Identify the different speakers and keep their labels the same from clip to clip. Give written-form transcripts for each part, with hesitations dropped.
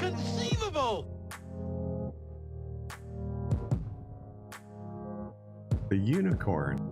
Speaker 1: Inconceivable!
Speaker 2: The unicorn.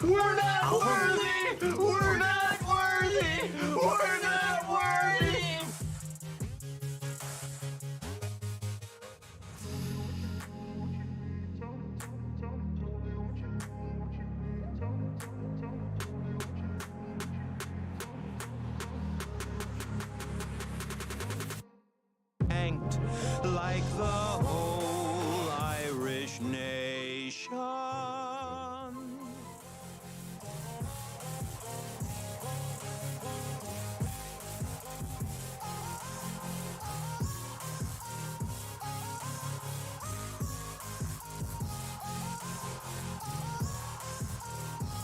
Speaker 1: We're not worthy! We're not worthy! We're not worthy! Tanked like the whole Irish nation.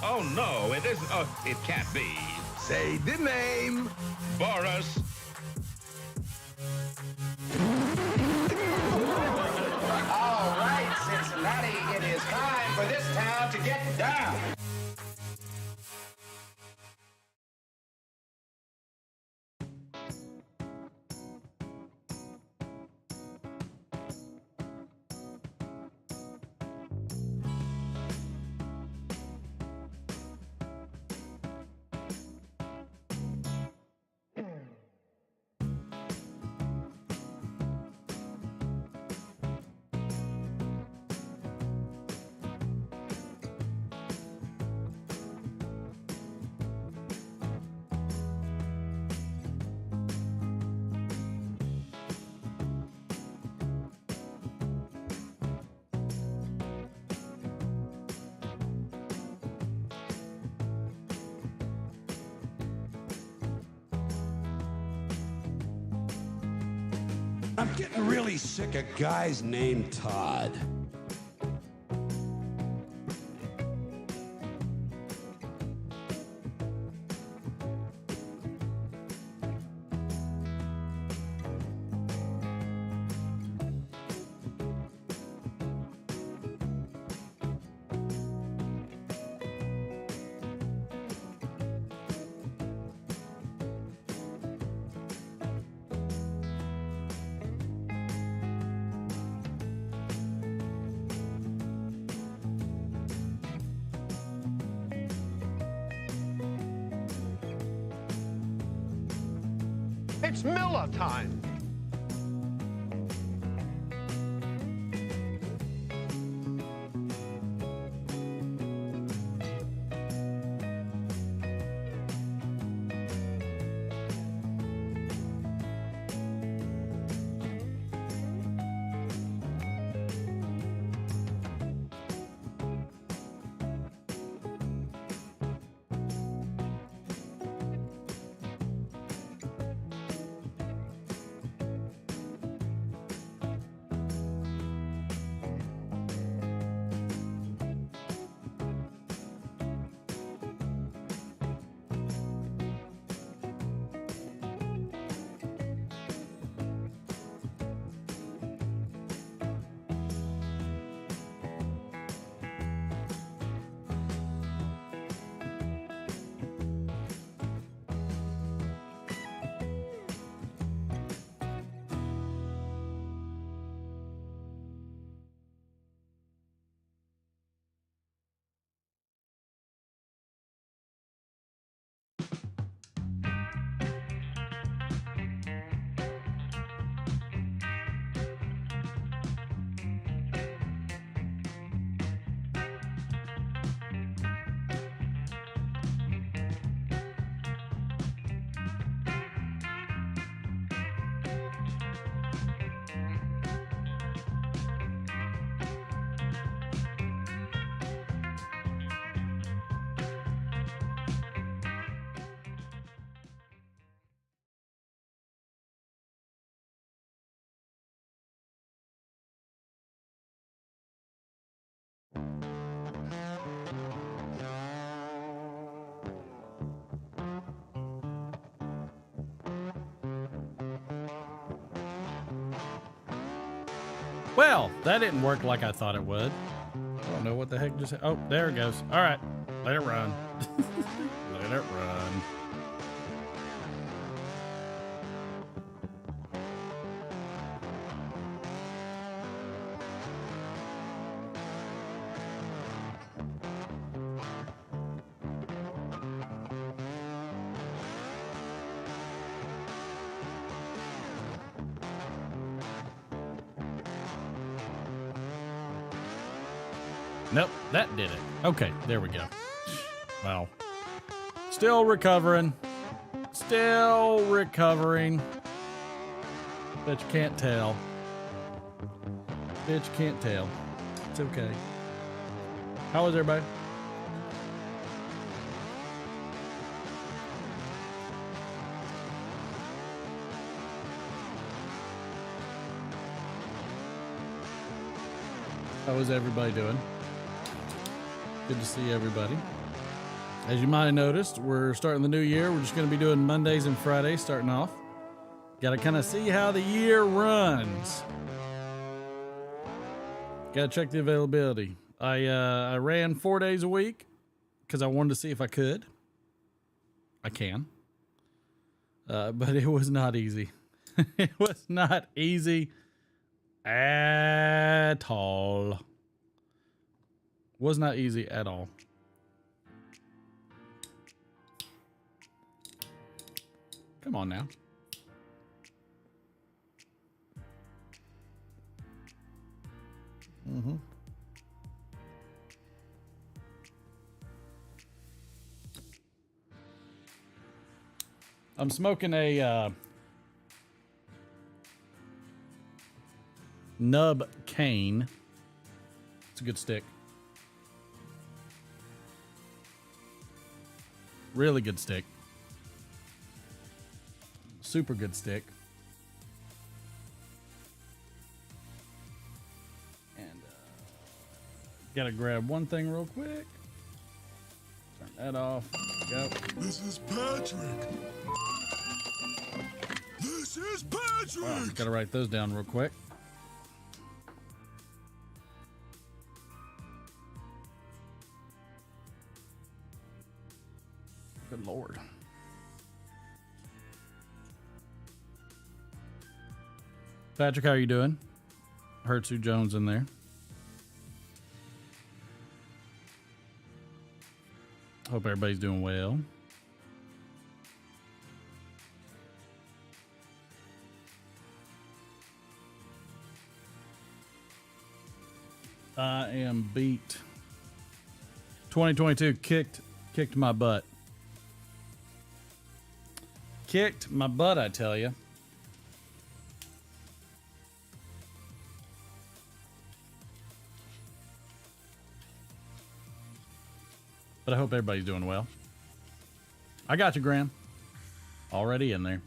Speaker 3: Oh, no, it isn't. Oh, it can't be.
Speaker 4: Say the name.
Speaker 3: Boris.
Speaker 5: All right, Cincinnati, it is time for this town to get down.
Speaker 6: I'm getting really sick of guys named Todd.
Speaker 1: It's Miller time.
Speaker 7: Well, that didn't work like I thought it would. I don't know what the heck just... Oh, there it goes. All right. Let it run. Let it run. Nope, that did it. Okay, there we go. Wow. Still recovering. Still recovering. Bet you can't tell. Bet you can't tell. It's okay. How was everybody? How was everybody doing? Good to see everybody. As you might have noticed, we're starting the new year. We're just going to be doing Mondays and Fridays starting off. Got to kind of see how the year runs. Got to check the availability. I ran 4 days a week because I wanted to see if I could. I can. But it was not easy. It was not easy at all. Was not easy at all. Come on now. I'm smoking a nub cane. It's a good stick. Really good stick. Super good stick. And gotta grab one thing real quick. Turn that off. There we go.
Speaker 8: This is Patrick. This is Patrick.
Speaker 7: Wow, gotta write those down real quick. Good Lord. Patrick, how are you doing? Heard Sue Jones in there. Hope everybody's doing well. I am beat. 2022 kicked my butt. Kicked my butt, I tell you. But I hope everybody's doing well. I got you, Graham. Already in there.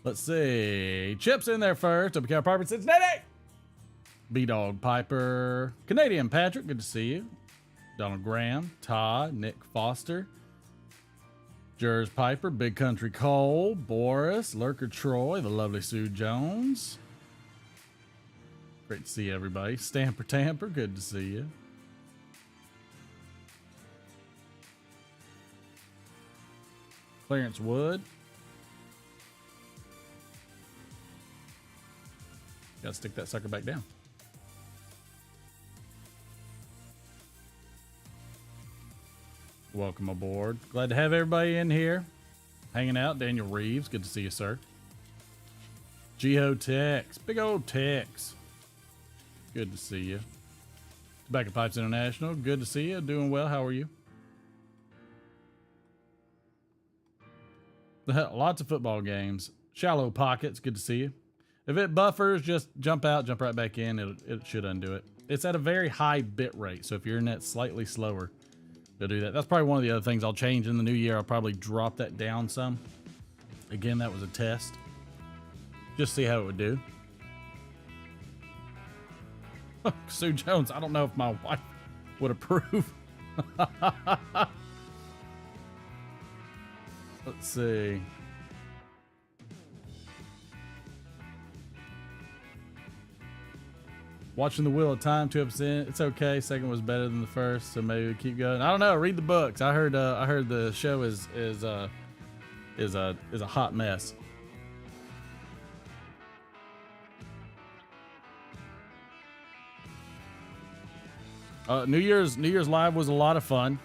Speaker 7: Let's see. Chip's in there first. WK Piper, Cincinnati. B-Dog Piper. Canadian Patrick, good to see you. Donald Graham. Todd. Nick Foster. Jers Piper. Big Country Cole. Boris. Lurker Troy. The lovely Sue Jones. Great to see everybody. Stamper Tamper, good to see you. Clarence Wood. Gotta stick that sucker back down. Welcome aboard. Glad to have everybody in here. Hanging out. Daniel Reeves. Good to see you, sir. Geo Tex. Big old Tex. Good to see you. Tobacco Pipes International. Good to see you. Doing well. How are you? Lots of football games. Shallow Pockets. Good to see you. If it buffers, just jump out, jump right back in. It should undo it. It's at a very high bit rate, so if your internet's slightly slower, it'll do that. That's probably one of the other things I'll change in the new year. I'll probably drop that down some. Again, that was a test. Just see how it would do. Sue Jones, I don't know if my wife would approve. Let's see. Watching the Wheel of Time, 2 episodes in. It's okay. Second was better than the first, so maybe we keep going. I don't know. Read the books. I heard the show is a hot mess. New Year's Live was a lot of fun.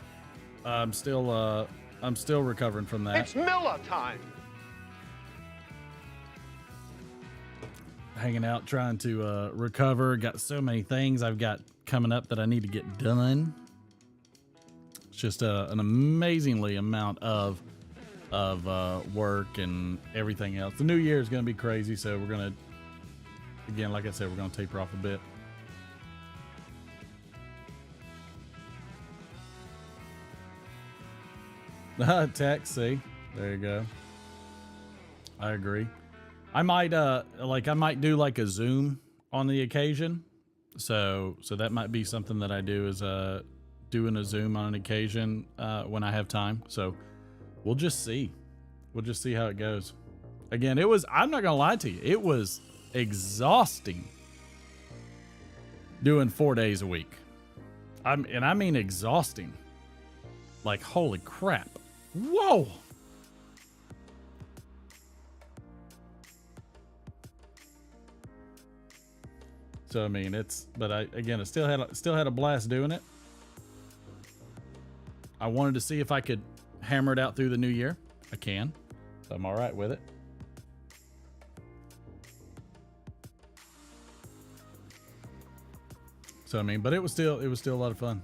Speaker 7: I'm still recovering from that.
Speaker 5: It's Miller time.
Speaker 7: Hanging out, trying to recover. Got so many things I've got coming up that I need to get done. It's just an amazingly amount of work and everything else. The new year is going to be crazy, so we're going to, again, like I said, we're going to taper off a bit. Text, see, there you go. I agree. I might do like a Zoom on the occasion. So that might be something that I do, is doing a Zoom on an occasion when I have time. So we'll just see. We'll just see how it goes. Again, I'm not gonna lie to you, it was exhausting doing 4 days a week. I mean exhausting. Like, holy crap. Whoa. So I mean, I still had a blast doing it. I wanted to see if I could hammer it out through the new year. I can, so I'm all right with it. So I mean, but it was still a lot of fun.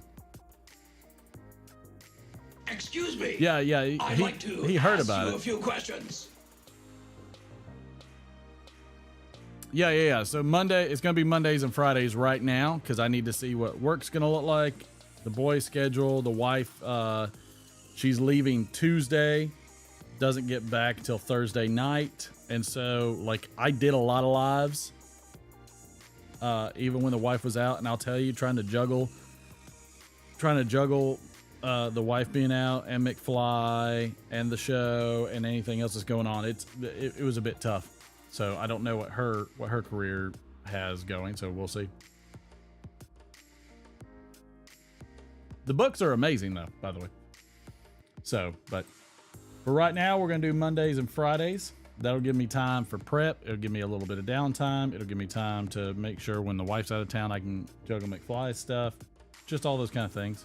Speaker 6: Excuse me.
Speaker 7: Yeah.
Speaker 6: I'd like to
Speaker 7: he heard
Speaker 6: ask
Speaker 7: about
Speaker 6: you
Speaker 7: it.
Speaker 6: a few questions.
Speaker 7: Yeah. So Monday, it's going to be Mondays and Fridays right now, because I need to see what work's going to look like. The boys' schedule, the wife, she's leaving Tuesday, doesn't get back till Thursday night. And so, like, I did a lot of lives, even when the wife was out. And I'll tell you, trying to juggle the wife being out and McFly and the show and anything else that's going on, it was a bit tough. So I don't know what her career has going, so we'll see. The books are amazing though, by the way. So, but for right now, we're going to do Mondays and Fridays. That'll give me time for prep. It'll give me a little bit of downtime. It'll give me time to make sure when the wife's out of town, I can juggle McFly's stuff. Just all those kind of things.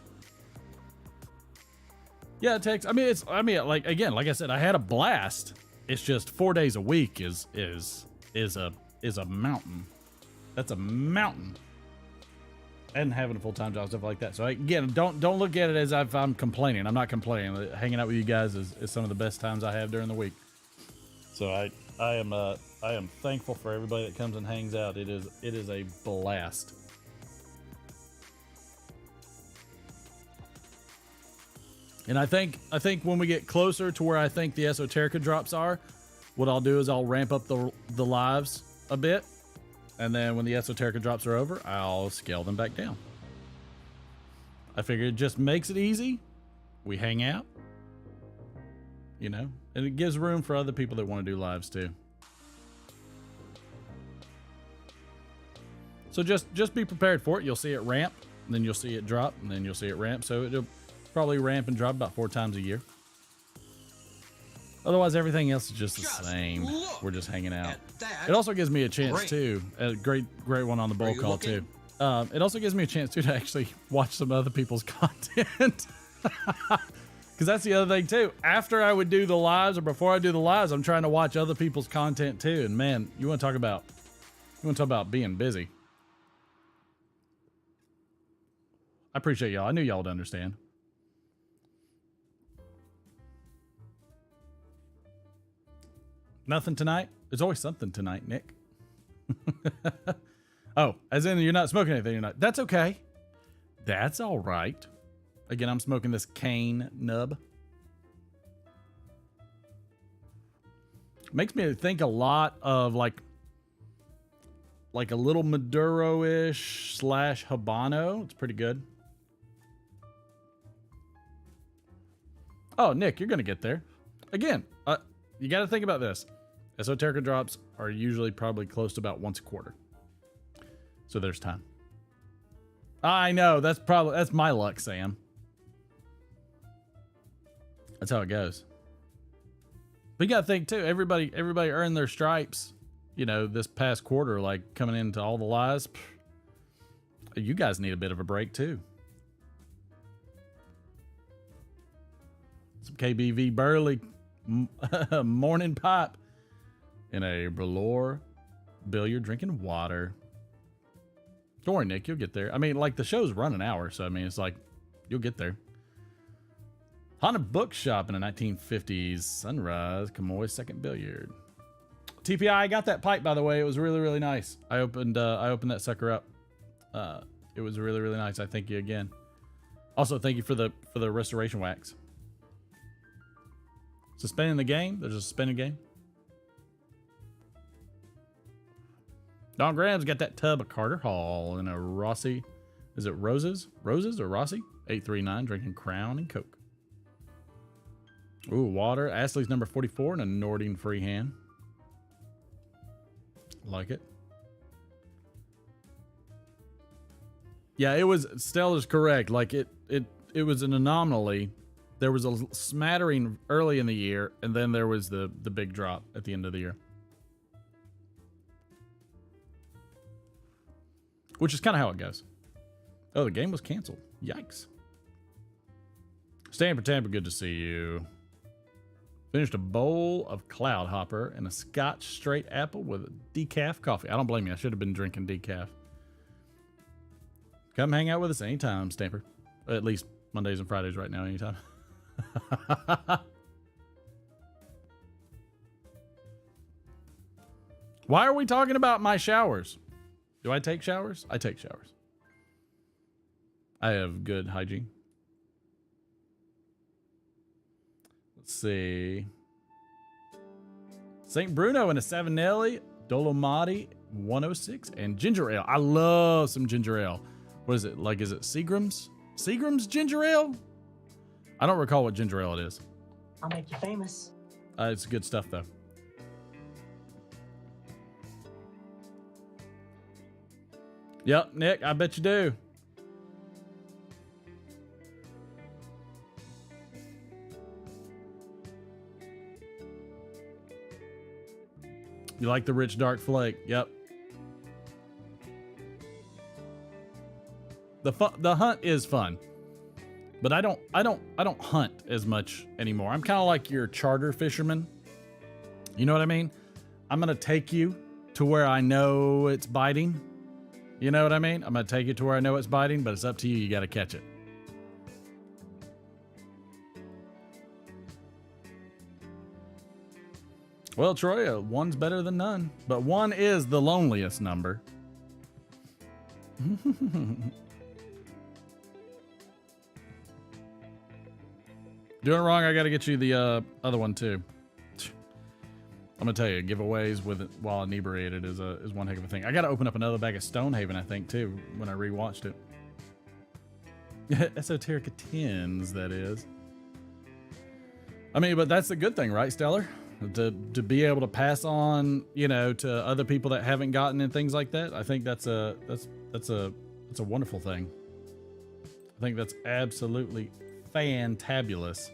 Speaker 7: Yeah, it takes, like I said, I had a blast. It's just 4 days a week is a mountain. That's a mountain. And having a full-time job, stuff like that. So again, don't look at it as if I'm complaining. I'm not complaining. Hanging out with you guys is some of the best times I have during the week. So I am thankful for everybody that comes and hangs out. It is a blast. And I think when we get closer to where I think the Esoterica drops are, what I'll do is I'll ramp up the lives a bit. And then when the Esoterica drops are over, I'll scale them back down. I figure it just makes it easy. We hang out, and it gives room for other people that want to do lives too. So just be prepared for it. You'll see it ramp, and then you'll see it drop, and then you'll see it ramp. So it'll probably ramp and drop about 4 times a year. Otherwise, everything else is just the same. We're just hanging out. It also gives me a chance too. A great one on the bowl call too. It also gives me a chance too to actually watch some other people's content. Because that's the other thing too. After I would do the lives, or before I do the lives, I'm trying to watch other people's content too. And man, you want to talk about being busy. I appreciate y'all. I knew y'all would understand. Nothing tonight? There's always something tonight, Nick. Oh, as in you're not smoking anything tonight. That's okay. That's all right. Again, I'm smoking this cane nub. Makes me think a lot of like a little Maduro-ish / Habano. It's pretty good. Oh, Nick, you're going to get there. Again, you got to think about this. Esoterica drops are usually probably close to about once a quarter. So there's time. I know. That's my luck, Sam. That's how it goes. But you got to think too. Everybody earned their stripes. You know, this past quarter, like coming into all the lies. You guys need a bit of a break too. Some KBV Burley morning pipe in a velour billiard drinking water. Don't worry, Nick, you'll get there. I mean, like the show's run an hour, so I mean, it's like you'll get there. Haunted Bookshop in a 1950s Sunrise Kamoy second billiard. TPI, I got that pipe, by the way. It was really, really nice. I opened that sucker up. It was really, really nice. I thank you again. Also, thank you for the restoration wax. Suspending the game. There's a suspended game. Don Graham's got that tub of Carter Hall in a Rossi. Is it Roses? Roses or Rossi? 839 drinking Crown and Coke. Ooh, water. Astley's number 44 and a Nording freehand. Like it. Yeah, it was. Stellar's correct. Like it was an anomaly. There was a smattering early in the year, and then there was the big drop at the end of the year. Which is kind of how it goes. Oh, the game was canceled. Yikes. Stanford Tampa, good to see you. Finished a bowl of Cloud Hopper and a Scotch straight apple with decaf coffee. I don't blame you. I should have been drinking decaf. Come hang out with us anytime, Stamper. At least Mondays and Fridays right now, anytime. Why are we talking about my showers? Do I take showers? I take showers. I have good hygiene. Let's see. St. Bruno and a Savinelli, Dolomati 106, and ginger ale. I love some ginger ale. What is it? Like, is it Seagram's? Seagram's ginger ale? I don't recall what ginger ale it is.
Speaker 9: I'll make you famous.
Speaker 7: It's good stuff, though. Yep, Nick, I bet you do. You like the rich dark flake? Yep. The hunt is fun, but I don't hunt as much anymore. I'm kind of like your charter fisherman. You know what I mean? I'm gonna take you to where I know it's biting. You know what I mean? I'm gonna take you to where I know it's biting, but it's up to you. You got to catch it. Well, Troy, one's better than none, but one is the loneliest number. Doing it wrong, I got to get you the other one too. I'm gonna tell you, giveaways with it while inebriated is one heck of a thing. I got to open up another bag of Stonehaven, I think, too, when I rewatched it. Esoterica tins, that is. I mean, but that's the good thing, right, Stellar? To be able to pass on, you know, to other people that haven't gotten and things like that. I think that's a wonderful thing. I think that's absolutely fantabulous.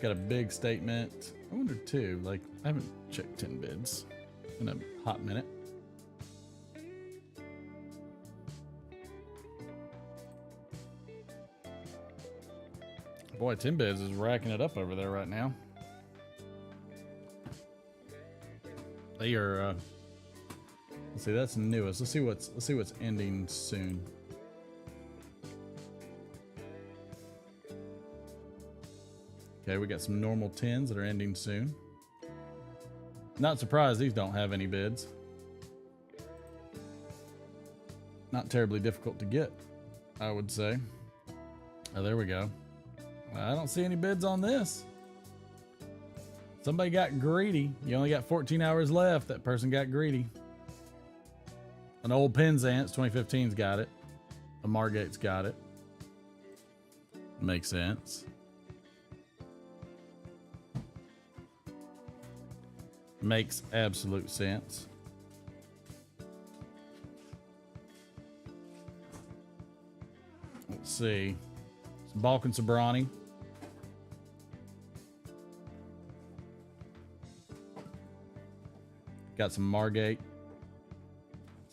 Speaker 7: Got a big statement. I wonder too, like, I haven't checked 10 bids in a hot minute. Boy, 10 bids is racking it up over there right now. They are, let's see, that's newest. Let's see what's ending soon. Okay, we got some normal 10s that are ending soon. Not surprised these don't have any bids. Not terribly difficult to get, I would say. Oh, there we go. I don't see any bids on this. Somebody got greedy. You only got 14 hours left. That person got greedy. An old Penzance 2015's got it. A Margate's got it. Makes sense. Makes absolute sense. Let's see. Some Balkan Sobrani. Got some Margate.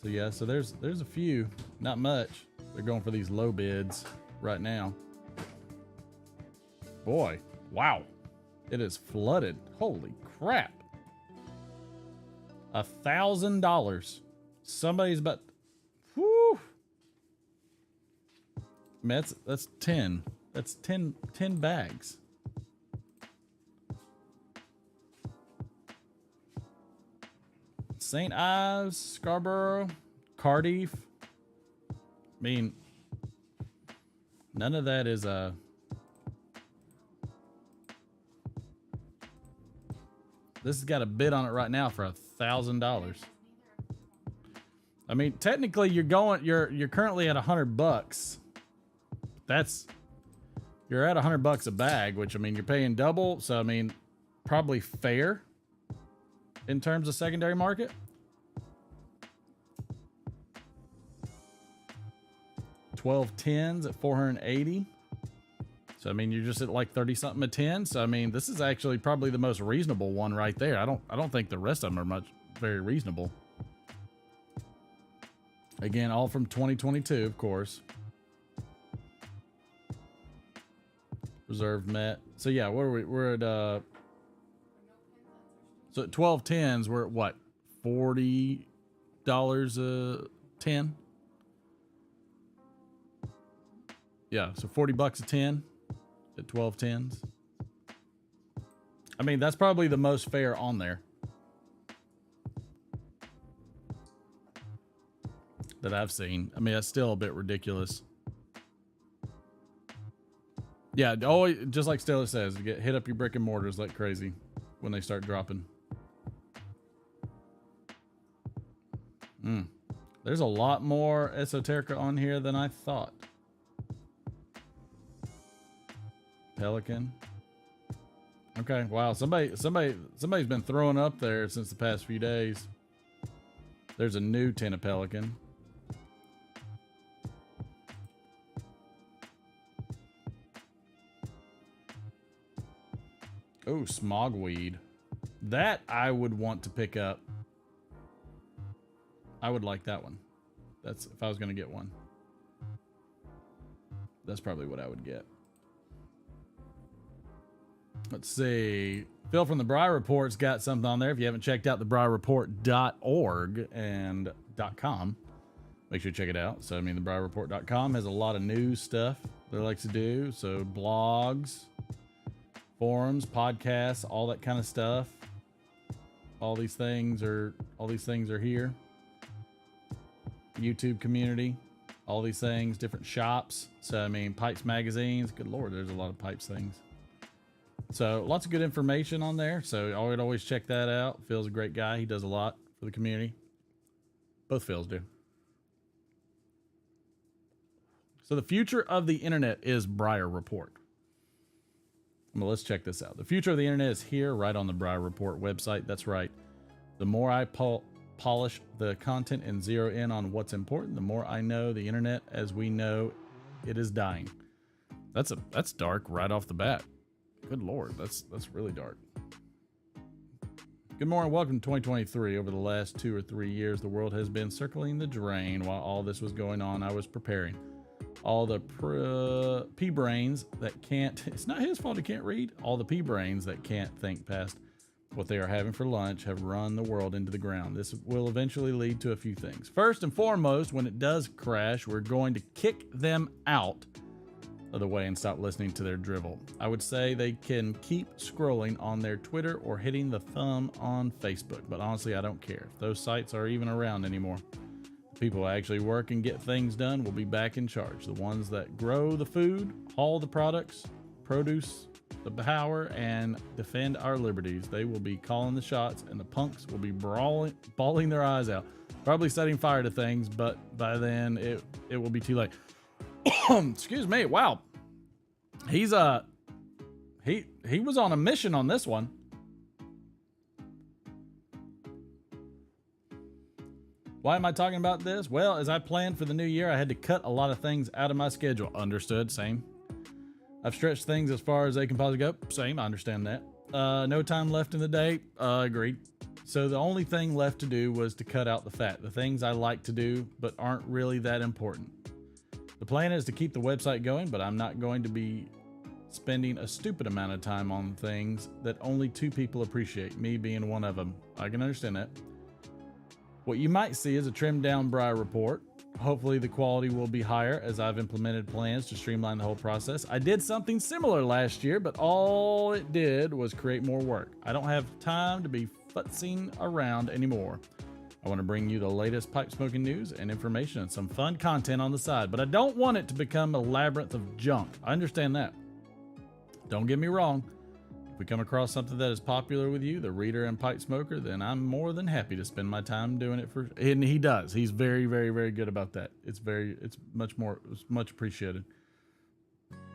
Speaker 7: So yeah, so there's a few, not much. They're going for these low bids right now. Boy, wow. It is flooded. Holy crap. $1,000. Somebody's about, whew. Man, that's 10. That's 10 bags. St. Ives, Scarborough, Cardiff. I mean, none of that is a... This has got a bid on it right now for $1,000. I mean, technically you're currently at $100. You're at $100 a bag, which, I mean, you're paying double. So, I mean, probably fair in terms of secondary market. $12.10s at $480. So I mean, you're just at like 30 something a 10. So I mean, this is actually probably the most reasonable one right there. I don't think the rest of them are very reasonable. Again, all from 2022, of course. Reserve met. So yeah, what are we? We're at so at 12.10s, we're at what? $40 a 10. Yeah, so $40 a 10 at 12.10s. I mean, that's probably the most fair on there that I've seen. I mean, that's still a bit ridiculous. Yeah, always, just like Stella says, hit up your brick and mortars like crazy when they start dropping. There's a lot more esoterica on here than I thought. Pelican. Okay, wow. Somebody's been throwing up there since the past few days. There's a new tin of Pelican. Oh, smogweed. That I would want to pick up. I would like that one. That's if I was going to get one. That's probably what I would get. Let's see. Phil from the Briar Report's got something on there. If you haven't checked out thebriarreport.org and .com, make sure you check it out. So, I mean, thebriarreport.com has a lot of news stuff that it likes to do. So, blogs, forums, podcasts, all that kind of stuff. All these things are here. YouTube community, all these things, different shops. So, I mean, Pipes magazines. Good Lord, there's a lot of Pipes things. So lots of good information on there. So I would always check that out. Phil's a great guy. He does a lot for the community. Both Phils do. So the future of the internet is Briar Report. Well, let's check this out. The future of the internet is here right on the Briar Report website. That's right. The more I polish the content and zero in on what's important, the more I know the internet as we know it is dying. That's dark right off the bat. Good Lord, that's really dark. Good morning, welcome to 2023. Over the last 2 or 3 years, the world has been circling the drain. While all this was going on, I was preparing. All the pea-brains that can't, it's not his fault he can't read. All the pea-brains that can't think past what they are having for lunch have run the world into the ground. This will eventually lead to a few things. First and foremost, when it does crash, we're going to kick them out of the way and stop listening to their drivel. I would say they can keep scrolling on their Twitter or hitting the thumb on Facebook, but honestly, I don't care if those sites are even around anymore. The people who actually work and get things done will be back in charge. The ones that grow the food, haul the products, produce the power, and defend our liberties. They will be calling the shots, and the punks will be bawling their eyes out. Probably setting fire to things, but by then it will be too late. Excuse me. Wow. He's he was on a mission on this one. Why am I talking about this? Well, as I planned for the new year, I had to cut a lot of things out of my schedule. Understood. Same. I've stretched things as far as they can possibly go. Same. I understand that. No time left in the day. Agreed. So the only thing left to do was to cut out the fat, the things I like to do, but aren't really that important. The plan is to keep the website going, but I'm not going to be spending a stupid amount of time on things that only 2 people appreciate, me being one of them. I can understand that. What you might see is a trimmed down Briar report. Hopefully the quality will be higher as I've implemented plans to streamline the whole process. I did something similar last year, but all it did was create more work. I don't have time to be futzing around anymore. I want to bring you the latest pipe smoking news and information and some fun content on the side, but I don't want it to become a labyrinth of junk. I understand that. Don't get me wrong. If we come across something that is popular with you, the reader and pipe smoker, then I'm more than happy to spend my time doing it for, and he does. He's very, very, very good about that. It's much appreciated.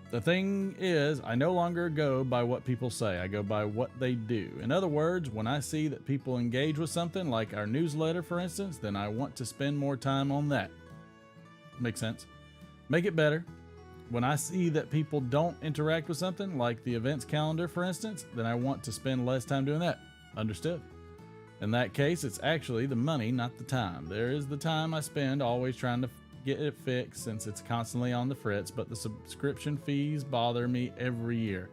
Speaker 7: The thing is, I no longer go by what people say. I go by what they do. In other words, when I see that people engage with something, like our newsletter, for instance, then I want to spend more time on that. Makes sense. Make it better. When I see that people don't interact with something, like the events calendar, for instance, then I want to spend less time doing that. Understood. In that case, it's actually the money, not the time. There is the time I spend always trying to get it fixed since it's constantly on the fritz, but the subscription fees bother me every year.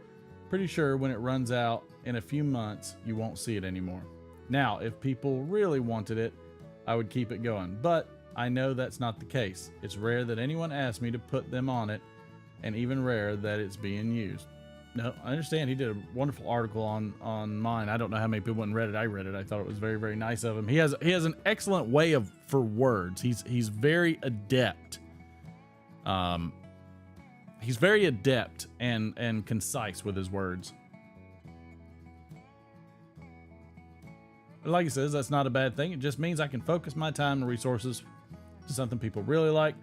Speaker 7: Pretty sure when it runs out in a few months, you won't see it anymore. Now, if people really wanted it, I would keep it going, but I know that's not the case. It's rare that anyone asks me to put them on it, and even rarer that it's being used. No, I understand. He did a wonderful article on mine. I don't know how many people went and read it. I read it. I thought it was very, very nice of him. He has an excellent way for words. He's very adept. He's very adept and concise with his words. But like he says, that's not a bad thing. It just means I can focus my time and resources to something people really like.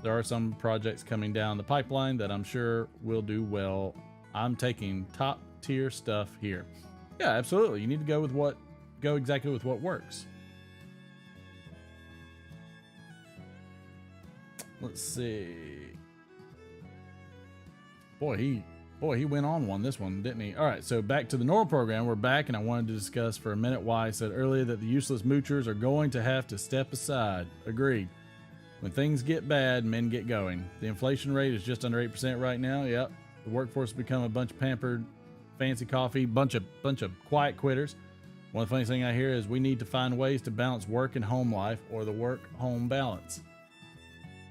Speaker 7: There are some projects coming down the pipeline that I'm sure will do well. I'm taking top tier stuff here. Yeah, absolutely. You need to go exactly with what works. Let's see. Boy, he went on this one, didn't he? All right, so back to the normal program. We're back, and I wanted to discuss for a minute why I said earlier that the useless moochers are going to have to step aside. Agreed. When things get bad, men get going. The inflation rate is just under 8% right now. Yep. The workforce has become a bunch of pampered, fancy coffee, bunch of quiet quitters. One of the funniest things I hear is we need to find ways to balance work and home life, or the work-home balance.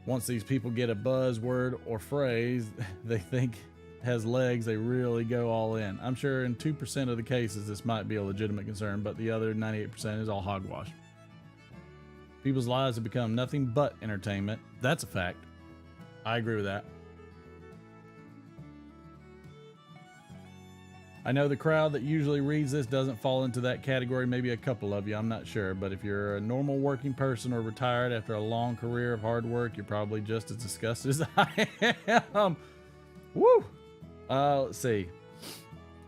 Speaker 7: Once these people get a buzzword or phrase they think has legs, they really go all in. I'm sure in 2% of the cases this might be a legitimate concern, but the other 98% is all hogwash. People's lives have become nothing but entertainment. That's a fact. I agree with that. I know the crowd that usually reads this doesn't fall into that category. Maybe a couple of you, I'm not sure. But if you're a normal working person or retired after a long career of hard work, you're probably just as disgusted as I am. Woo! Let's see.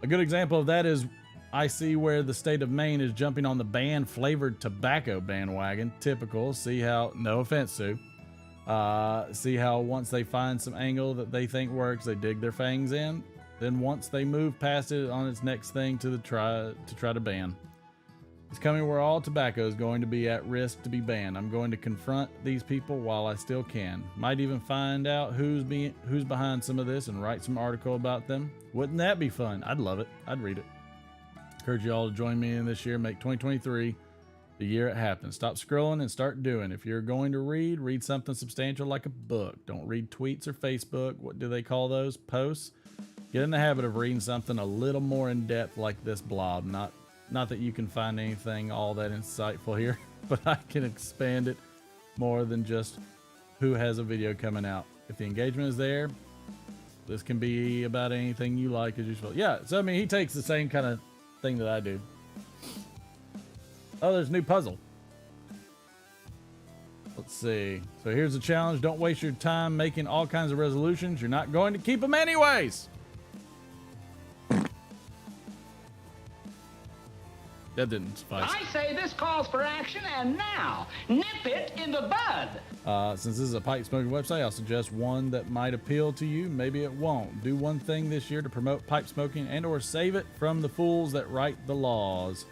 Speaker 7: A good example of that is I see where the state of Maine is jumping on the banned flavored tobacco bandwagon. Typical. See how, no offense, Sue. See how once they find some angle that they think works, they dig their fangs in. Then once they move past it on its next thing to try to ban. It's coming where all tobacco is going to be at risk to be banned. I'm going to confront these people while I still can. Might even find out who's behind some of this and write some article about them. Wouldn't that be fun? I'd love it. I'd read it. Encourage you all to join me in this year. Make 2023 the year it happens. Stop scrolling and start doing. If you're going to read something substantial like a book. Don't read tweets or Facebook. What do they call those? Posts. Get in the habit of reading something a little more in depth like this blob. Not that you can find anything all that insightful here, but I can expand it more than just who has a video coming out. If the engagement is there, this can be about anything you like as usual. Yeah, so I mean, he takes the same kind of thing that I do. Oh, there's a new puzzle. Let's see. So here's the challenge. Don't waste your time making all kinds of resolutions. You're not going to keep them anyways. That didn't suffice.
Speaker 5: I say this calls for action, and now, nip it in the bud.
Speaker 7: Since this is a pipe smoking website, I'll suggest one that might appeal to you. Maybe it won't. Do one thing this year to promote pipe smoking and or save it from the fools that write the laws.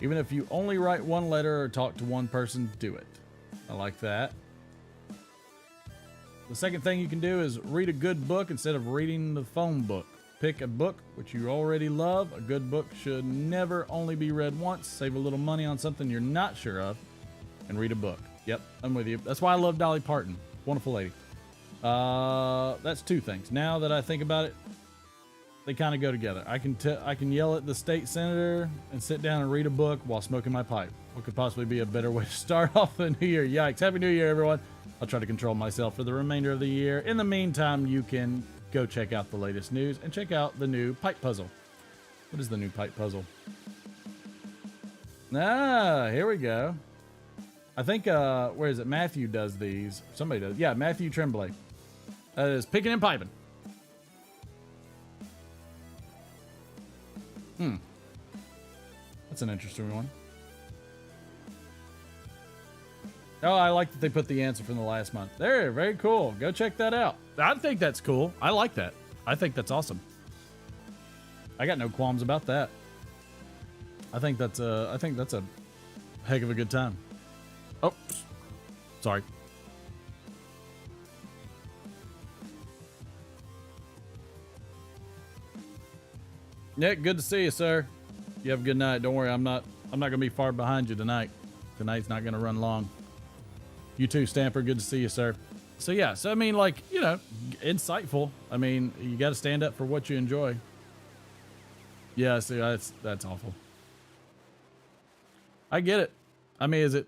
Speaker 7: Even if you only write one letter or talk to one person, do it. I like that. The second thing you can do is read a good book instead of reading the phone book. Pick a book which you already love. A good book should never only be read once. Save a little money on something you're not sure of and read a book. Yep, I'm with you. That's why I love Dolly Parton. Wonderful lady. That's two things. Now that I think about it, they kind of go together. I can yell at the state senator and sit down and read a book while smoking my pipe. What could possibly be a better way to start off the new year? Yikes. Happy New Year, everyone. I'll try to control myself for the remainder of the year. In the meantime, you can go check out the latest news and check out the new pipe puzzle. What is the new pipe puzzle? Ah, here we go. I think, where is it? Matthew does these. Somebody does. Yeah, Matthew Tremblay. That is picking and piping. That's an interesting one. Oh, I like that they put the answer from the last month. There, very cool. Go check that out. I think that's cool. I like that. I think that's awesome. I got no qualms about that. I think that's a heck of a good time. Oh, sorry. Nick, good to see you, sir. You have a good night. Don't worry, I'm not gonna be far behind you tonight. Tonight's not gonna run long. You too, Stamper. Good to see you, sir. So yeah, so I mean, like, you know, insightful. I mean, you got to stand up for what you enjoy. Yeah, see, that's awful. I get it. I mean, is it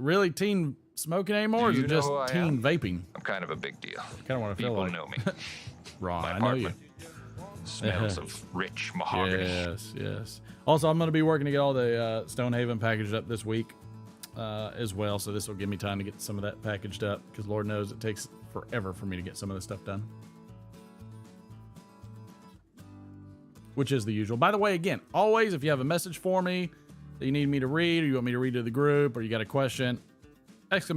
Speaker 7: really teen smoking anymore, or is it just teen vaping?
Speaker 10: I'm kind of a big deal.
Speaker 7: Kind of want to feel like.
Speaker 10: People know me.
Speaker 7: Ron,
Speaker 10: My
Speaker 7: I know you.
Speaker 10: apartment smells of rich mahogany.
Speaker 7: Yes, yes. Also, I'm going to be working to get all the Stonehaven packaged up this week as well, so this will give me time to get some of that packaged up, because Lord knows it takes forever for me to get some of this stuff done. Which is the usual. By the way, again, always, if you have a message for me that you need me to read, or you want me to read to the group, or you got a question, ! Ask,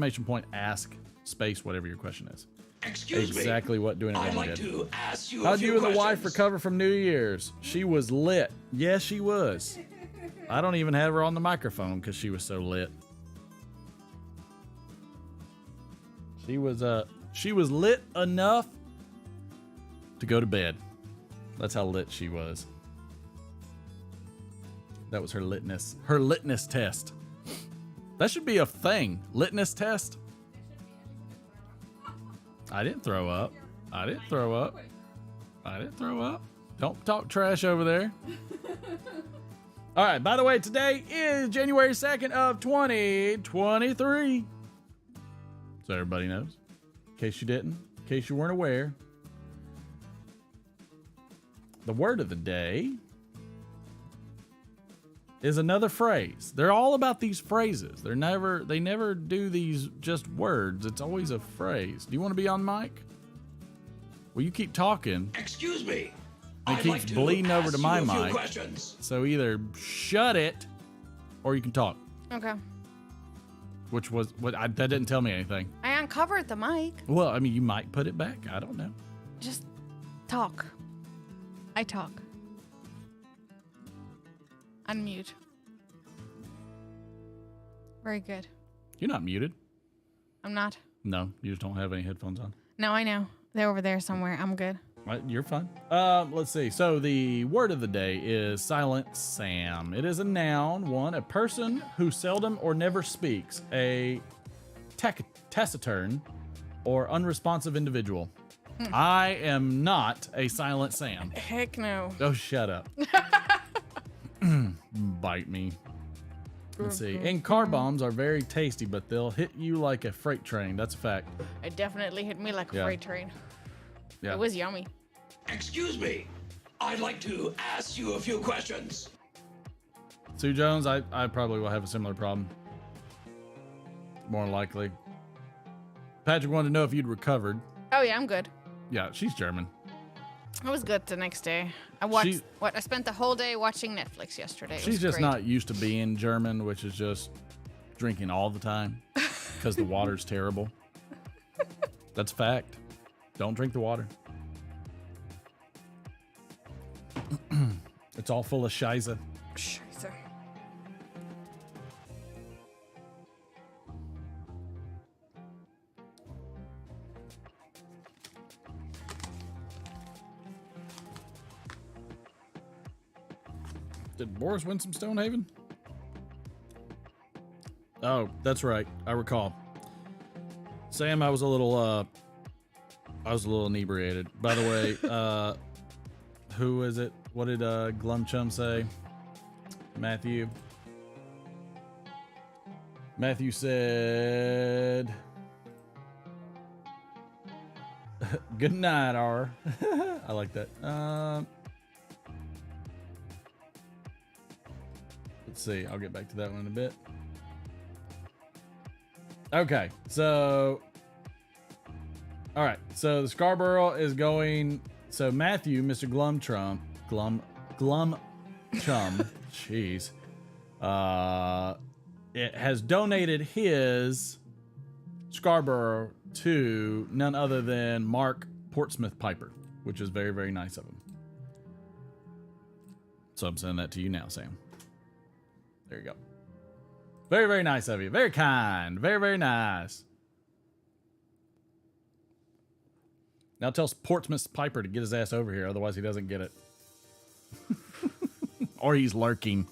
Speaker 7: space, whatever your question is.
Speaker 6: Excuse me.
Speaker 7: Exactly what doing it
Speaker 6: I'd
Speaker 7: wrong
Speaker 6: like
Speaker 7: did.
Speaker 6: to ask you
Speaker 7: How'd
Speaker 6: a few
Speaker 7: you and the wife
Speaker 6: questions.
Speaker 7: recover from New Year's? She was lit. Yes, she was. I don't even have her on the microphone because she was so lit. She was lit enough to go to bed. That's how lit she was. That was her litness. Her litness test. That should be a thing. Litness test. I didn't throw up. I didn't throw up. I didn't throw up. Don't talk trash over there. All right. By the way, today is January 2nd of 2023. So everybody knows. In case you didn't. In case you weren't aware. The word of the day is another phrase. They're all about these phrases. They never do these just words. It's always a phrase. Do you want to be on mic? Well, you keep talking.
Speaker 6: Excuse me.
Speaker 7: It keeps bleeding over to my mic.
Speaker 6: Questions.
Speaker 7: So either shut it or you can talk.
Speaker 11: Okay.
Speaker 7: Which was that didn't tell me anything.
Speaker 11: I uncovered the mic.
Speaker 7: Well, I mean, you might put it back. I don't know.
Speaker 11: Just talk. I talk. Unmute. Very good.
Speaker 7: You're not muted.
Speaker 11: I'm not.
Speaker 7: No, you just don't have any headphones on.
Speaker 11: No, I know. They're over there somewhere. I'm good.
Speaker 7: You're fine. Let's see. So the word of the day is Silent Sam. It is a noun. One, a person who seldom or never speaks. A taciturn or unresponsive individual. I am not a Silent Sam.
Speaker 11: Heck no.
Speaker 7: Oh, shut up. Bite me. Let's see. And car bombs are very tasty, but they'll hit you like a freight train. That's a fact.
Speaker 11: It definitely hit me like a freight train.
Speaker 7: Yeah.
Speaker 11: It was yummy.
Speaker 6: Excuse me. I'd like to ask you a few questions.
Speaker 7: Sue Jones, I probably will have a similar problem. More likely. Patrick wanted to know if you'd recovered.
Speaker 11: Oh yeah, I'm good.
Speaker 7: Yeah, she's German.
Speaker 11: I was good the next day. I watched I spent the whole day watching Netflix yesterday.
Speaker 7: She's just not used to being German, which is just drinking all the time because the water's terrible. That's a fact. Don't drink the water. It's all full of Scheiße.
Speaker 11: Scheiße.
Speaker 7: Did Boris win some Stonehaven? Oh, that's right. I recall. Sam, I was a little inebriated. By the way, who is it? What did Glumchum say? Matthew. Matthew said, good night, R. I like that. Let's see. I'll get back to that one in a bit. Okay, so all right, so the Scarborough is going. So Matthew, Mr. Glumchum, jeez, it has donated his Scarborough to none other than Mark Portsmouth Piper, which is very, very nice of him. So I'm sending that to you now, Sam. There you go. Very, very nice of you. Very kind. Very, very nice. Now tell Portsmouth Piper to get his ass over here, otherwise he doesn't get it. Or he's lurking.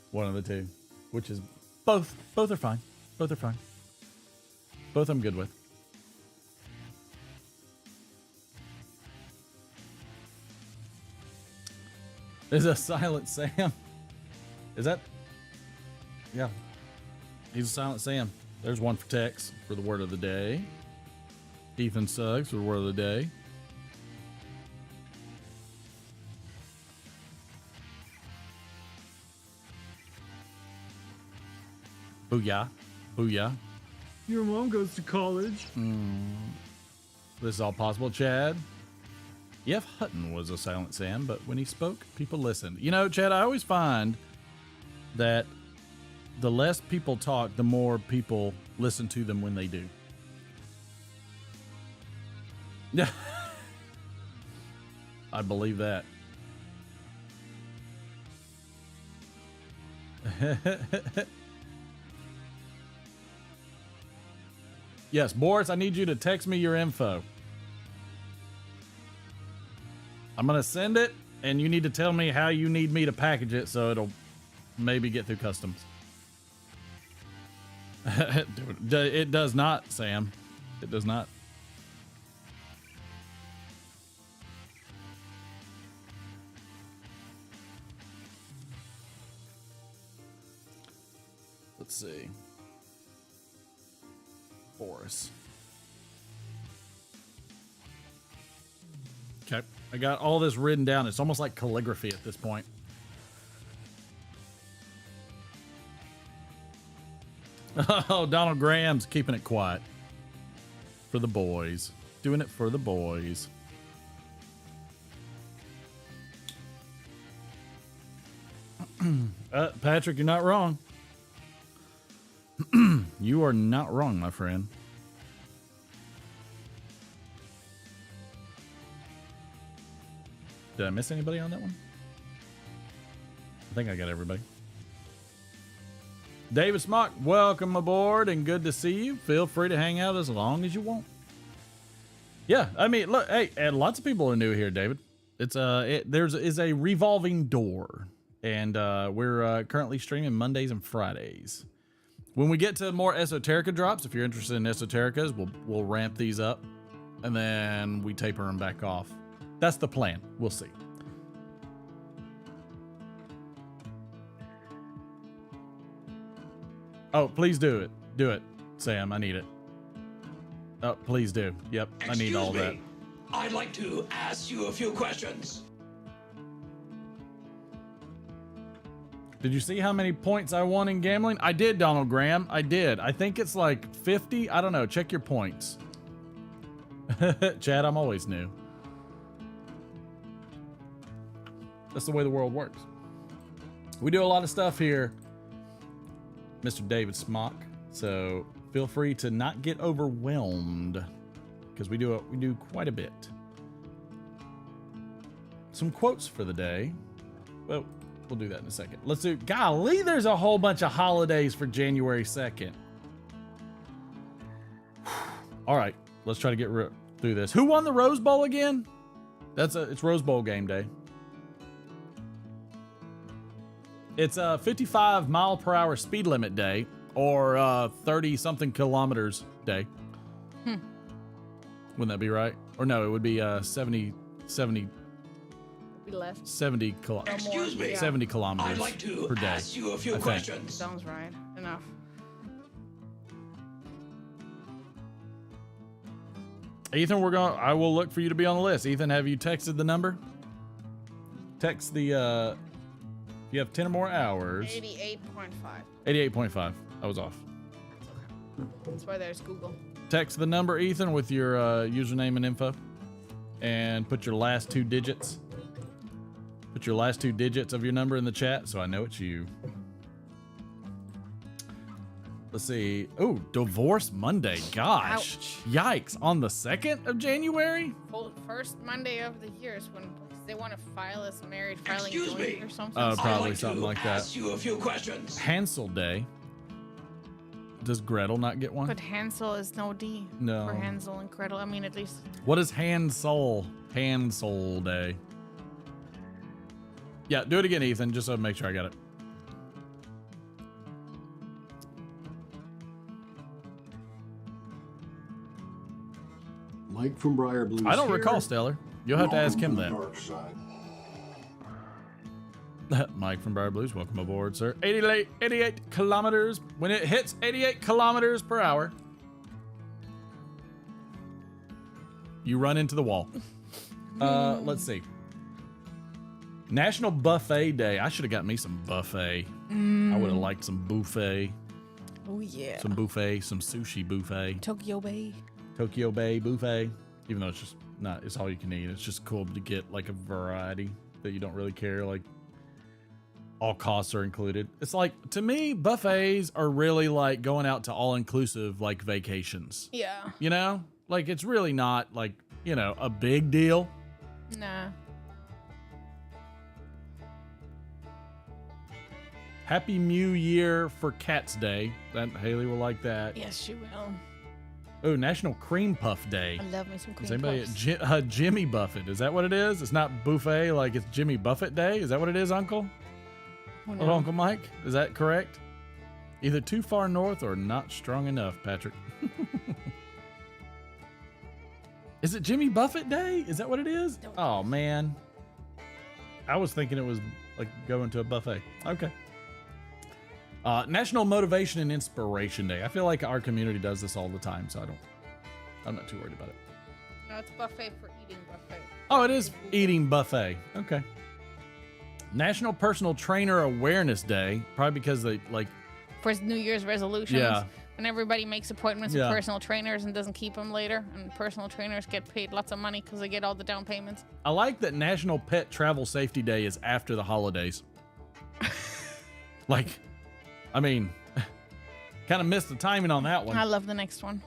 Speaker 7: One of the two. Which is both. Both are fine. Both are fine. Both I'm good with. There's a Silent Sam. Is that? Yeah. He's a Silent Sam. There's one for Tex for the word of the day. Ethan Suggs for the word of the day. Booyah. Booyah.
Speaker 1: Your mom goes to college.
Speaker 7: This is all possible, Chad. F. Hutton was a Silent Sam, but when he spoke, people listened. You know, Chad, I always find that the less people talk, the more people listen to them when they do. Yeah. I believe that. Yes, Boris, I need you to text me your info. I'm going to send it, and you need to tell me how you need me to package it so it'll maybe get through customs. It does not, Sam. It does not. Let's see. Boris. Okay, I got all this written down. It's almost like calligraphy at this point. Oh, Donald Graham's keeping it quiet. For the boys. Doing it for the boys. Patrick, you're not wrong. You are not wrong, my friend. Did I miss anybody on that one? I think I got everybody. David Smock, welcome aboard and good to see you. Feel free to hang out as long as you want. Yeah, I mean, look, hey, and lots of people are new here, David. It's there's a revolving door, and we're currently streaming Mondays and Fridays. When we get to more Esoterica drops, if you're interested in Esotericas, we'll ramp these up, and then we taper them back off. That's the plan. We'll see. Oh, please do it. Do it, Sam. I need it. Oh, please do. Yep, I need all that.
Speaker 6: I'd like to ask you a few questions.
Speaker 7: Did you see how many points I won in gambling? I did, Donald Graham. I did. I think it's like 50. I don't know. Check your points. Chad, I'm always new. That's the way the world works. We do a lot of stuff here, Mr. David Smock. So feel free to not get overwhelmed because we do quite a bit. Some quotes for the day. Well, we'll do that in a second. Let's do, golly, there's a whole bunch of holidays for January 2nd. All right, let's try to get through this. Who won the Rose Bowl again? It's Rose Bowl game day. It's a 55 mile per hour speed limit day, or 30 something kilometers day. Wouldn't that be right? Or no, it would be 70
Speaker 11: left.
Speaker 7: 70
Speaker 6: Excuse me.
Speaker 7: 70 kilometers
Speaker 6: I'd like to
Speaker 7: per day.
Speaker 6: ask you a few questions.
Speaker 11: Sounds right. Enough.
Speaker 7: Ethan, I will look for you to be on the list. Ethan, have you texted the number? Text the, if you have 10 or more hours.
Speaker 11: 88.5.
Speaker 7: 88.5. I was off.
Speaker 11: That's why there's Google.
Speaker 7: Text the number, Ethan, with your username and info. And put your last 2 digits. Put your last 2 digits of your number in the chat so I know it's you. Let's see. Oh, Divorce Monday. Gosh.
Speaker 11: Ouch.
Speaker 7: Yikes. On the 2nd of January?
Speaker 11: First Monday of the year is when they want to file as married filing
Speaker 6: Excuse
Speaker 11: joint
Speaker 6: me.
Speaker 11: or something.
Speaker 7: Probably
Speaker 6: I'd like
Speaker 7: something
Speaker 6: to
Speaker 7: like that.
Speaker 6: ask you a few questions.
Speaker 7: Hansel Day. Does Gretel not get one?
Speaker 11: But Hansel is no D
Speaker 7: No.
Speaker 11: for Hansel and Gretel. I mean, at least.
Speaker 7: What is Hansel Day? Yeah, do it again, Ethan, just so to make sure I got it.
Speaker 8: Mike from Briar Blues.
Speaker 7: I don't
Speaker 8: here.
Speaker 7: recall, Stellar. You'll have to ask him that.
Speaker 8: Dark side.
Speaker 7: Mike from Briar Blues, welcome aboard, sir. 88 kilometers. When it hits 88 kilometers per hour, you run into the wall. Let's see. National Buffet Day. I should have got me some buffet. I would have liked some buffet.
Speaker 11: Oh, yeah.
Speaker 7: Some buffet, some sushi buffet.
Speaker 11: Tokyo Bay.
Speaker 7: Tokyo Bay buffet. Even though it's just not, it's all you can eat. It's just cool to get like a variety that you don't really care. Like all costs are included. It's like, to me, buffets are really like going out to all-inclusive like vacations.
Speaker 11: Yeah.
Speaker 7: You know? Like it's really not like, you know, a big deal.
Speaker 11: Nah.
Speaker 7: Happy New Year for Cats Day. That Haley will like that.
Speaker 11: Yes, she will.
Speaker 7: Oh, National Cream Puff Day.
Speaker 11: I love me some cream
Speaker 7: Is anybody
Speaker 11: puffs.
Speaker 7: Jimmy Buffett? Is that what it is? It's not buffet, like it's Jimmy Buffett Day. Is that what it is, Uncle?
Speaker 11: Oh,
Speaker 7: Or
Speaker 11: no.
Speaker 7: Uncle Mike? Is that correct? Either too far north or not strong enough, Patrick. Is it Jimmy Buffett Day? Is that what it is? Oh man, I was thinking it was like going to a buffet. Okay. National Motivation and Inspiration Day. I feel like our community does this all the time, so I'm not too worried about it.
Speaker 11: No, it's buffet for eating buffet.
Speaker 7: Oh, it is eating buffet. Okay. National Personal Trainer Awareness Day. Probably because they like.
Speaker 11: For New Year's resolutions.
Speaker 7: Yeah.
Speaker 11: When everybody makes appointments
Speaker 7: Yeah.
Speaker 11: with personal trainers and doesn't keep them later, and personal trainers get paid lots of money because they get all the down payments.
Speaker 7: I like that National Pet Travel Safety Day is after the holidays. Like, I mean, kind of missed the timing on that one.
Speaker 11: I love the next one.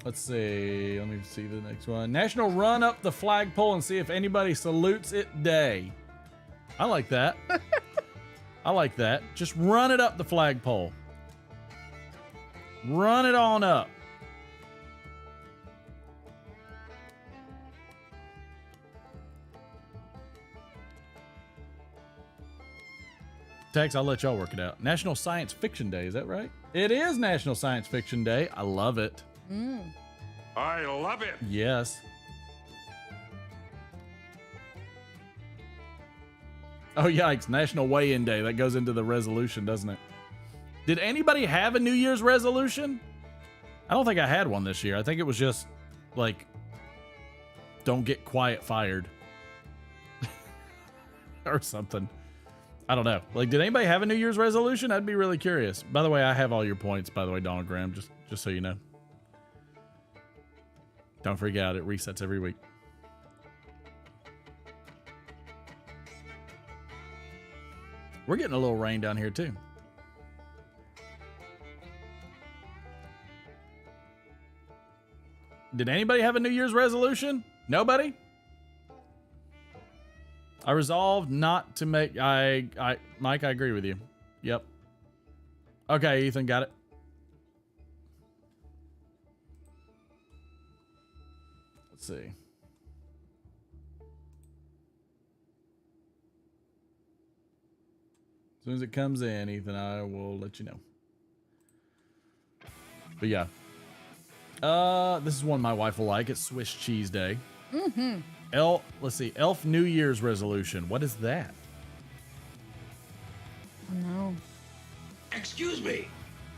Speaker 7: Let's see. Let me see the next one. National Run Up the Flagpole and See If Anybody Salutes It Day. I like that. I like that. Just run it up the flagpole. Run it on up. Tex, I'll let y'all work it out. National Science Fiction Day, is that right? It is National Science Fiction Day. I love it.
Speaker 10: I love it.
Speaker 7: Yes. Oh, yikes. National Weigh-In Day. That goes into the resolution, doesn't it? Did anybody have a New Year's resolution? I don't think I had one this year. I think it was just, like, don't get quiet fired. Or something. I don't know. Like, did anybody have a New Year's resolution? I'd be really curious. By the way, I have all your points, by the way, Donald Graham, just so you know. Don't freak out. It resets every week. We're getting a little rain down here, too. Did anybody have a New Year's resolution? Nobody? I resolved not to make... Mike, I agree with you. Yep. Okay, Ethan, got it. Let's see. As soon as it comes in, Ethan, I will let you know. But yeah. This is one my wife will like. It's Swiss Cheese Day.
Speaker 11: Mm-hmm.
Speaker 7: Let's see. Elf New Year's resolution. What is that?
Speaker 11: Oh, no.
Speaker 6: Excuse me.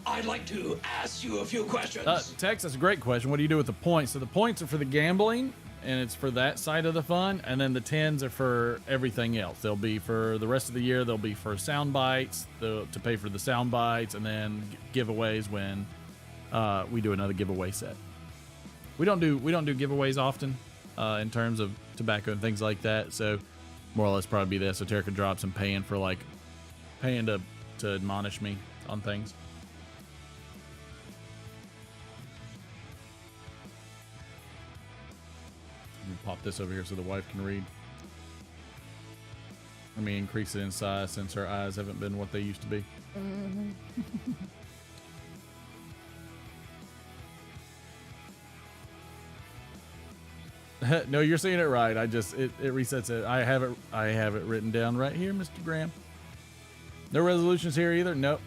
Speaker 6: I'd like to ask you a few questions.
Speaker 7: Tex, that's a great question. What do you do with the points? So the points are for the gambling, and it's for that side of the fun, and then the 10s are for everything else. They'll be for the rest of the year. They'll be for sound bites, to pay for the sound bites, and then giveaways when we do another giveaway set. We don't do giveaways often in terms of tobacco and things like that. So more or less probably be the Esoterica drops and paying to admonish me on things. Let me pop this over here so the wife can read. Let me increase it in size since her eyes haven't been what they used to be.
Speaker 11: Mm-hmm.
Speaker 7: No, you're seeing it right. It resets it. I have it written down right here, Mr. Graham. No resolutions here either. Nope.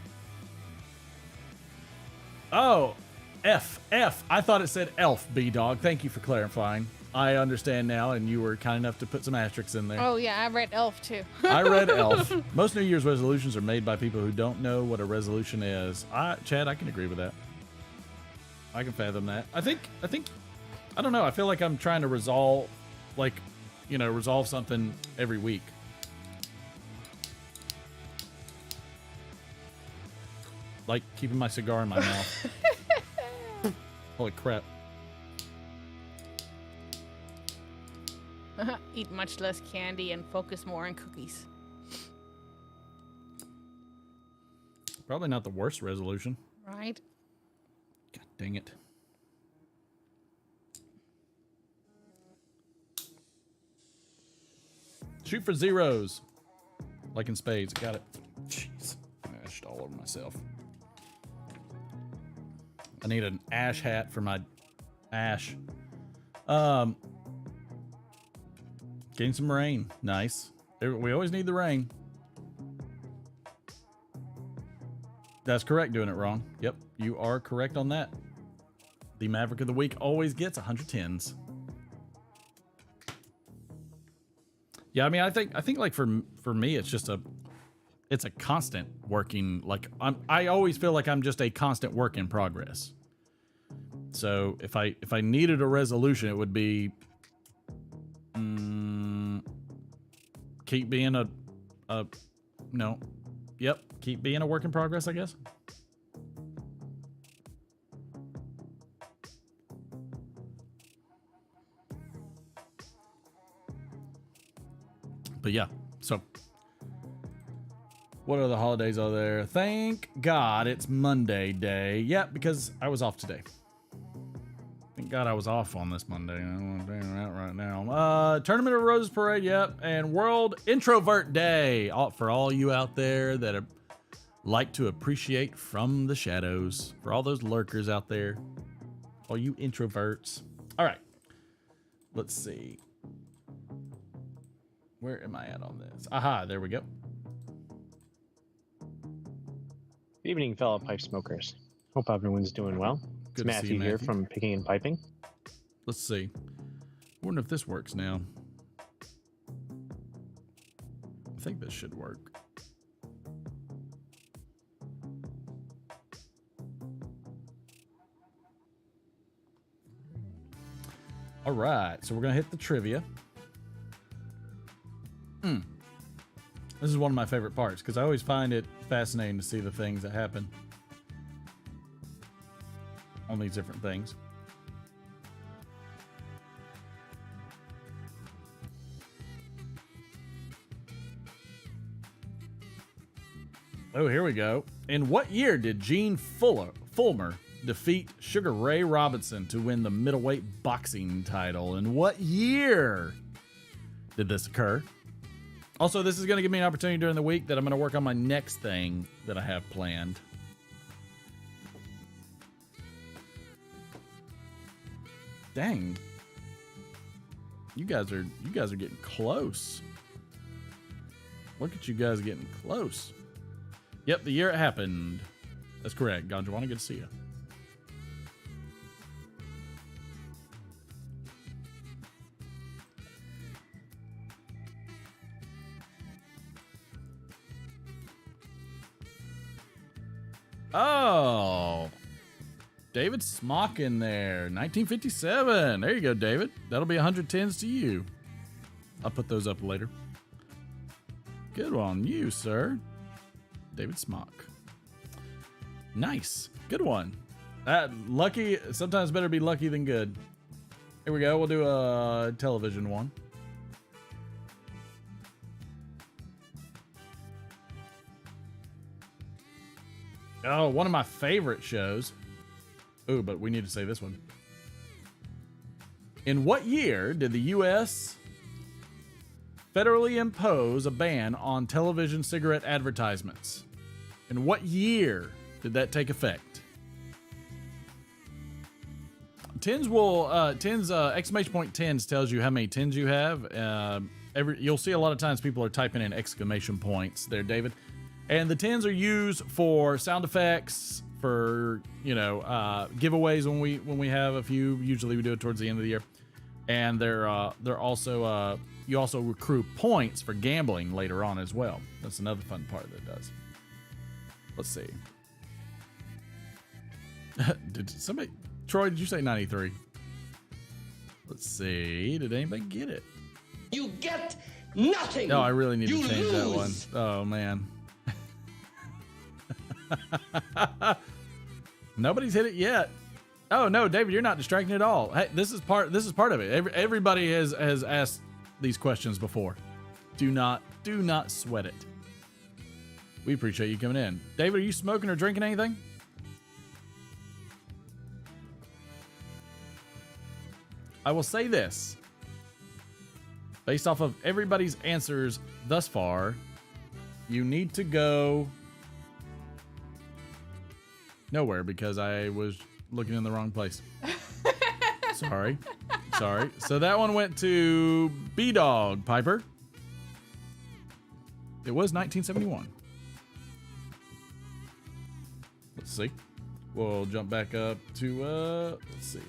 Speaker 7: Oh, F. I thought it said elf, B-Dog. Thank you for clarifying. I understand now, and you were kind enough to put some asterisks in there.
Speaker 11: Oh, yeah, I read elf, too.
Speaker 7: I read elf. Most New Year's resolutions are made by people who don't know what a resolution is. Chad, I can agree with that. I can fathom that. I think, I don't know. I feel like I'm trying to resolve something every week. Like keeping my cigar in my mouth. Holy crap.
Speaker 11: Eat much less candy and focus more on cookies.
Speaker 7: Probably not the worst resolution.
Speaker 11: Right?
Speaker 7: God dang it. Shoot for zeros. Like in spades. Got it. Jeez. I ashed all over myself. I need an ash hat for my ash. Getting some rain. Nice. We always need the rain. That's correct, doing it wrong. Yep, you are correct on that. The Maverick of the Week always gets 110s. Yeah, I mean, I think like for me, it's just it's a constant working, like I always feel like I'm just a constant work in progress. So if I needed a resolution, it would be keep being keep being a work in progress, I guess. But yeah, so what other holidays are there? Thank God it's Monday day. Yeah, because I was off today. Thank God I was off on this Monday. I'm doing that right now. Tournament of Roses Parade, yep. And World Introvert Day. For all you out there that like to appreciate from the shadows. For all those lurkers out there. All you introverts. All right. Let's see. Where am I at on this? Aha, there we go.
Speaker 12: Good evening, fellow pipe smokers. Hope everyone's doing well. It's
Speaker 7: Good to see
Speaker 12: Matthew
Speaker 7: you,
Speaker 12: here
Speaker 7: Matthew.
Speaker 12: from Picking and Piping.
Speaker 7: Let's see. I wonder if this works now. I think this should work. All right, so we're gonna hit the trivia. This is one of my favorite parts because I always find it fascinating to see the things that happen on these different things. Oh, here we go. In what year did Gene Fulmer defeat Sugar Ray Robinson to win the middleweight boxing title? In what year did this occur? Also, this is going to give me an opportunity during the week that I'm going to work on my next thing that I have planned. Dang. You guys are getting close. Look at you guys getting close. Yep, the year it happened. That's correct. Ganjwana, good to see you. Oh, David Smock in there. 1957. There you go, David. That'll be 110s to you. I'll put those up later. Good on you, sir. David Smock. Nice. Good one. Lucky. Sometimes better be lucky than good. Here we go. We'll do a television one. Oh, one of my favorite shows. Ooh, but we need to say this one. In what year did the U.S. federally impose a ban on television cigarette advertisements? In what year did that take effect? Tens will exclamation point tens tells you how many tens you have. You'll see a lot of times people are typing in exclamation points there, David. And the tens are used for sound effects, for giveaways when we have a few. Usually we do it towards the end of the year, and they're also you also recruit points for gambling later on as well. That's another fun part that it does. Let's see. Did somebody, Troy? Did you say 93? Let's see. Did anybody get it?
Speaker 1: You get nothing.
Speaker 7: No, I really need to change that one.
Speaker 1: lose.
Speaker 7: Oh man. Nobody's hit it yet. Oh no, David, you're not distracting at all. Hey, this is part of it. Everybody has asked these questions before. Do not sweat it. We appreciate you coming in. David, are you smoking or drinking anything? I will say this. Based off of everybody's answers thus far, you need to go nowhere because I was looking in the wrong place. Sorry. So that one went to B-Dog Piper. It was 1971. Let's see. We'll jump back up to, let's see.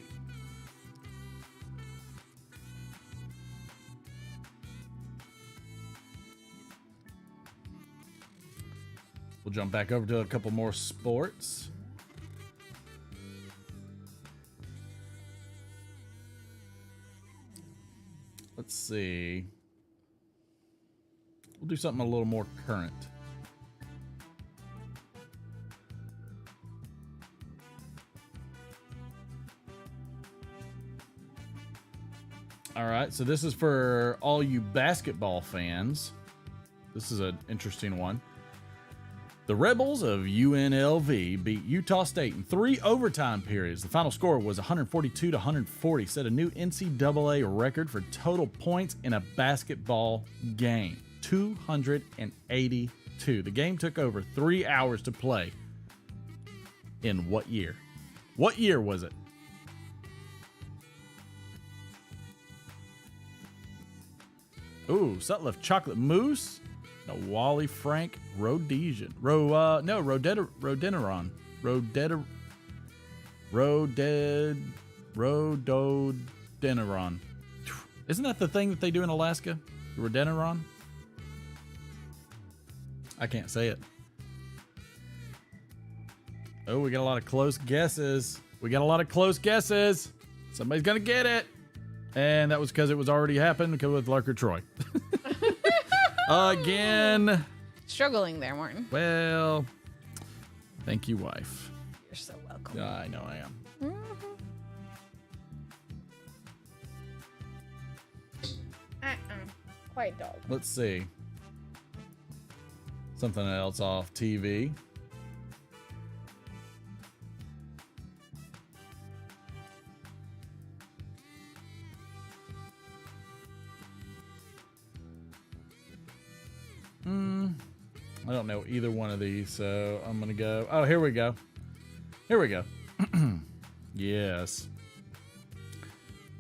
Speaker 7: We'll jump back over to a couple more sports. Let's see. We'll do something a little more current. All right, so this is for all you basketball fans. This is an interesting one. The Rebels of UNLV beat Utah State in 3 overtime periods. The final score was 142-140, set a new NCAA record for total points in a basketball game, 282. The game took over 3 hours to play. In what year? What year was it? Ooh, Sutliff Chocolate Mousse. No, Wally Frank Rhodesian. Rhododendron. Rhododendron. Isn't that the thing that they do in Alaska? Rhododendron? I can't say it. Oh, we got a lot of close guesses. Somebody's gonna get it. And that was because it was already happened with Lurker Troy. Again.
Speaker 11: Struggling there, Martin.
Speaker 7: Well, thank you, wife.
Speaker 11: You're so welcome.
Speaker 7: Yeah, I know I am.
Speaker 11: Quiet dog.
Speaker 7: Let's see. Something else off TV. I don't know either one of these, so I'm gonna go. Oh, here we go. Here we go. Yes.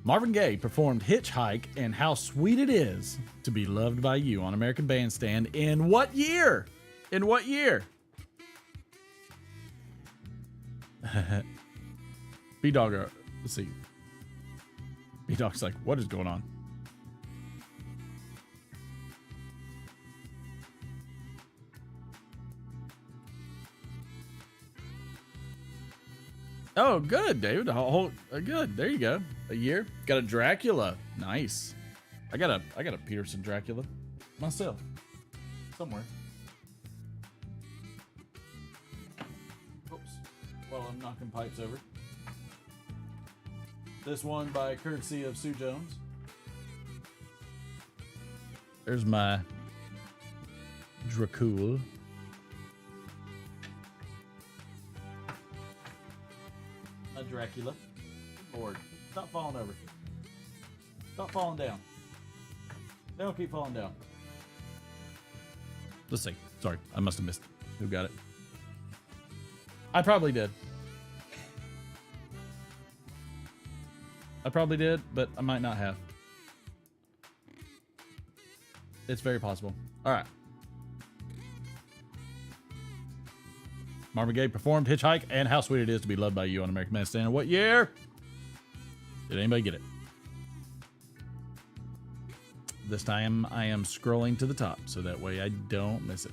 Speaker 7: Marvin Gaye performed Hitchhike and How Sweet It Is to Be Loved by You on American Bandstand in what year? In what year? B-Dog, let's see. B-Dog's like, what is going on? Oh, good, David. Good. There you go. A year. Got a Dracula. Nice. I got a Peterson Dracula myself. Somewhere. Oops. While I'm knocking pipes over. This one by courtesy of Sue Jones. There's my Dracula. Dracula. Lord, stop falling over. Stop falling down. They don't keep falling down. Let's see. Sorry, I must have missed it. Who got it? I probably did. I probably did, but I might not have. It's very possible. All right. Marvin Gaye performed Hitchhike and How Sweet It Is to Be Loved by You on American Bandstand. What year? Did anybody get it? This time I am scrolling to the top so that way I don't miss it.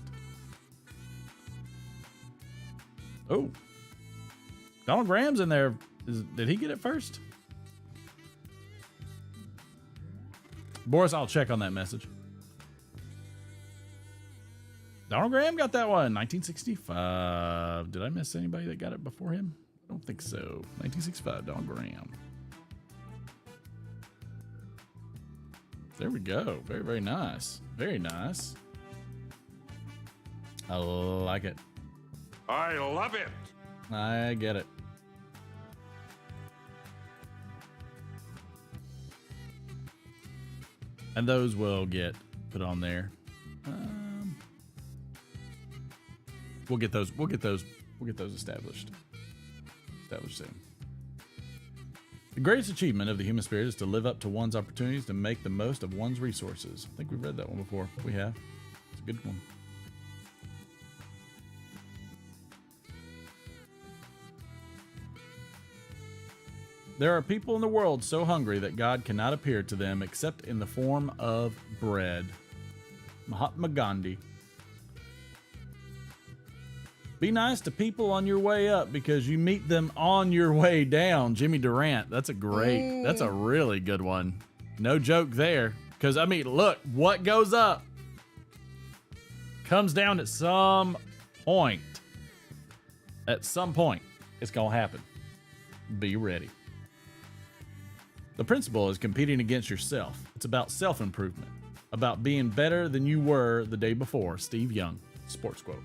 Speaker 7: Oh. Donald Graham's in there. Did he get it first? Boris, I'll check on that message. Donald Graham got that one. 1965. Did I miss anybody that got it before him? I don't think so. 1965, Donald Graham. There we go. Very, very nice. Very nice. I like it.
Speaker 10: I love it.
Speaker 7: I get it. And those will get put on there. We'll get those established soon. The greatest achievement of the human spirit is to live up to one's opportunities to make the most of one's resources. I think we've read that one before. We have. It's a good one. There are people in the world so hungry that God cannot appear to them except in the form of bread. Mahatma Gandhi. Be nice to people on your way up because you meet them on your way down. Jimmy Durant. That's a really good one. No joke there. Because, I mean, look, what goes up comes down at some point. At some point, it's going to happen. Be ready. The principle is competing against yourself. It's about self-improvement. About being better than you were the day before. Steve Young. Sports quote.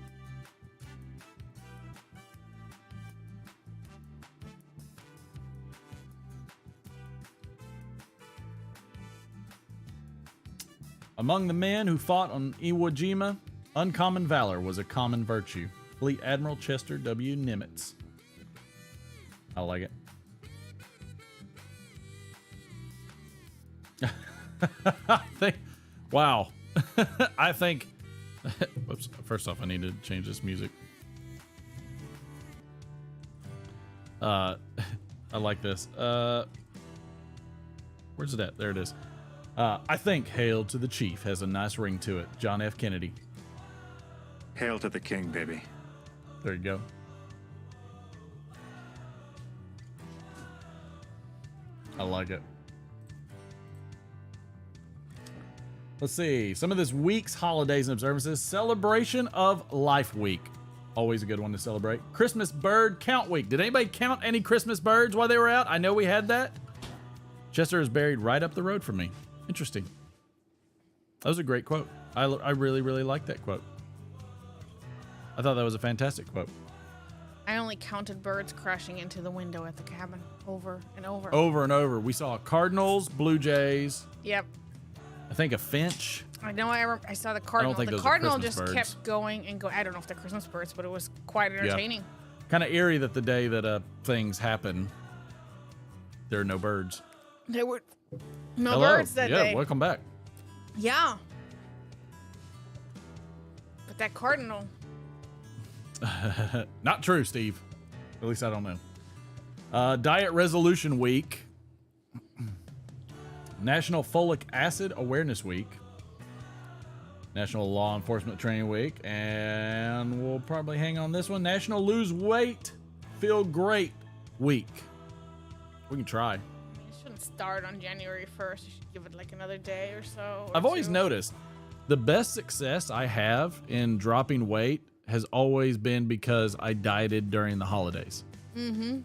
Speaker 7: Among the men who fought on Iwo Jima, uncommon valor was a common virtue. Fleet Admiral Chester W. Nimitz. I like it. Wow. I think, whoops, first off, I need to change this music. I like this. Where's it at? There it is. I think Hail to the Chief has a nice ring to it. John F. Kennedy.
Speaker 10: Hail to the king, baby.
Speaker 7: There you go. I like it. Let's see. Some of this week's holidays and observances. Celebration of Life Week. Always a good one to celebrate. Christmas Bird Count Week. Did anybody count any Christmas birds while they were out? I know we had that. Chester is buried right up the road from me. Interesting. That was a great quote. I really, really like that quote. I thought that was a fantastic quote.
Speaker 11: I only counted birds crashing into the window at the cabin over and over.
Speaker 7: Over and over. We saw cardinals, blue jays.
Speaker 11: Yep.
Speaker 7: I think a finch.
Speaker 11: I know I saw the cardinal.
Speaker 7: think
Speaker 11: The
Speaker 7: those are
Speaker 11: cardinal
Speaker 7: Christmas
Speaker 11: just
Speaker 7: birds.
Speaker 11: kept going and go. I don't know if they're Christmas birds, but it was quite entertaining.
Speaker 7: Kind of eerie that the day that things happen, there are no birds.
Speaker 11: There were no
Speaker 7: Hello.
Speaker 11: birds that day.
Speaker 7: Yeah, welcome back.
Speaker 11: Yeah. But that cardinal.
Speaker 7: Not true, Steve. At least I don't know. Diet Resolution Week. National Folic Acid Awareness Week. National Law Enforcement Training Week. And we'll probably hang on this one. National Lose Weight Feel Great Week. We can try.
Speaker 11: You shouldn't start on January 1st. You should give it like another day or so.
Speaker 7: I've always noticed the best success I have in dropping weight has always been because I dieted during the holidays.
Speaker 11: Mm-hmm.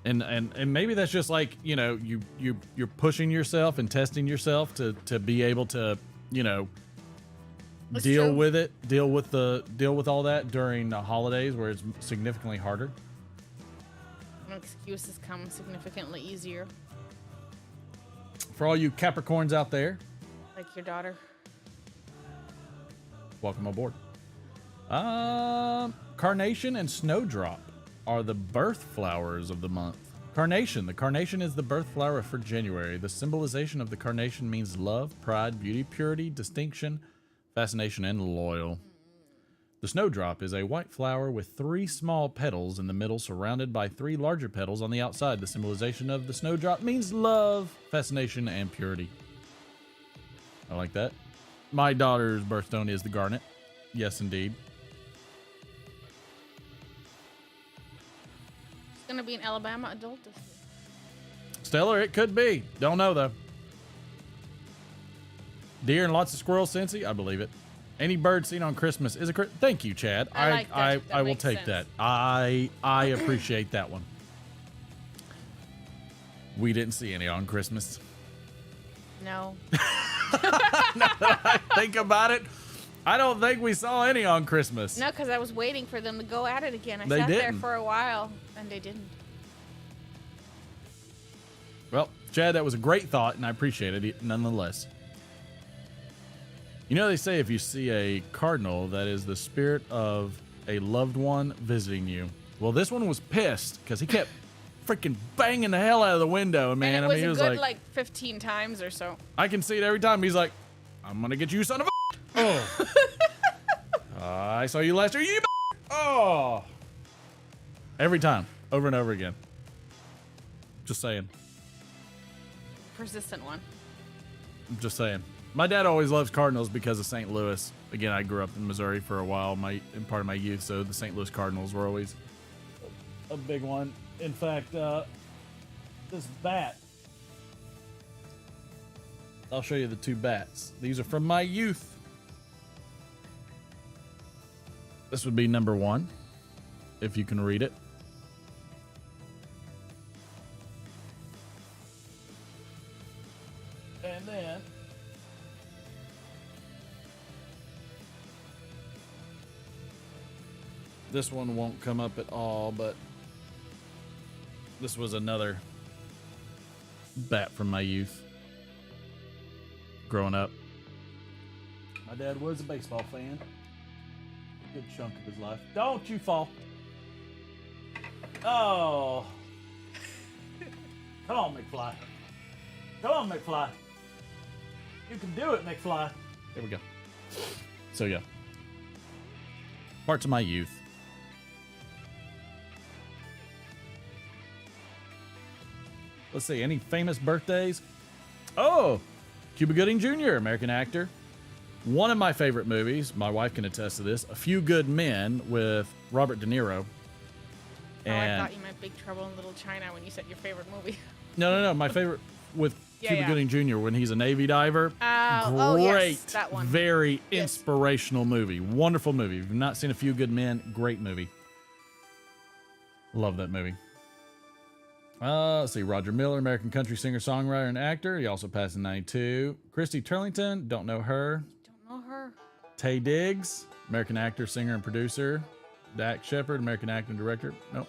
Speaker 7: And maybe that's just like, you know, you're pushing yourself and testing yourself to be able to, you know,
Speaker 11: That's
Speaker 7: deal
Speaker 11: true.
Speaker 7: with it, deal with all that during the holidays where it's significantly harder.
Speaker 11: Excuses come significantly easier.
Speaker 7: For all you Capricorns out there,
Speaker 11: Like your daughter.
Speaker 7: welcome aboard. Carnation and Snowdrop are the birth flowers of the month. Carnation. The carnation is the birth flower for January. The symbolization of the carnation means love, pride, beauty, purity, distinction, fascination, and loyal. The snowdrop is a white flower with 3 small petals in the middle, surrounded by 3 larger petals on the outside. The symbolization of the snowdrop means love, fascination, and purity. I like that. My daughter's birthstone is the garnet. Yes, indeed.
Speaker 11: It's gonna be an Alabama adult this year.
Speaker 7: Stellar, it could be. Don't know, though. Deer and lots of squirrels, Cincy? I believe it. Any bird seen on Christmas is a thank you, Chad.
Speaker 11: I like that. That
Speaker 7: I will
Speaker 11: makes
Speaker 7: take
Speaker 11: sense.
Speaker 7: that. I appreciate that one. We didn't see any on Christmas.
Speaker 11: No.
Speaker 7: Think about it. I don't think we saw any on Christmas.
Speaker 11: No, because I was waiting for them to go at it again. I
Speaker 7: They
Speaker 11: sat there
Speaker 7: didn't.
Speaker 11: for a while, and they didn't.
Speaker 7: Well, Chad, that was a great thought, and I appreciate it nonetheless. You know, they say if you see a cardinal, that is the spirit of a loved one visiting you. Well, this one was pissed because he kept freaking banging the hell out of the window, man.
Speaker 11: And it
Speaker 7: I
Speaker 11: was
Speaker 7: mean, he
Speaker 11: a
Speaker 7: was
Speaker 11: good
Speaker 7: like
Speaker 11: 15 times or so.
Speaker 7: I can see it every time. He's like, I'm gonna get you, son of a. Oh. I saw you last year. You. Oh. Every time, over and over again. Just saying.
Speaker 11: Persistent one.
Speaker 7: I'm just saying. My dad always loves Cardinals because of St. Louis. Again, I grew up in Missouri for a while, in part of my youth, so the St. Louis Cardinals were always a big one. In fact, this bat. I'll show you the 2 bats. These are from my youth. This would be number 1, if you can read it. And then this one won't come up at all, but this was another bat from my youth. Growing up. My dad was a baseball fan. A good chunk of his life. Don't you fall. Oh. Come on, McFly. Come on, McFly. You can do it, McFly. There we go. So, yeah. Parts of my youth. Let's see. Any famous birthdays? Oh, Cuba Gooding Jr., American actor. One of my favorite movies, my wife can attest to this, A Few Good Men with Robert De Niro.
Speaker 11: I
Speaker 7: And
Speaker 11: thought you meant Big Trouble in Little China when you said your favorite movie.
Speaker 7: no. My favorite with Cuba Gooding Jr. when he's a Navy diver.
Speaker 11: Great. Yes, that one.
Speaker 7: Very inspirational movie. Wonderful movie. If you've not seen A Few Good Men, great movie. Love that movie. Let's see. Roger Miller, American country singer, songwriter, and actor. He also passed in 92. Christy Turlington, don't know her.
Speaker 11: Don't know her.
Speaker 7: Taye Diggs, American actor, singer, and producer. Dak Shepard, American actor and director. Nope.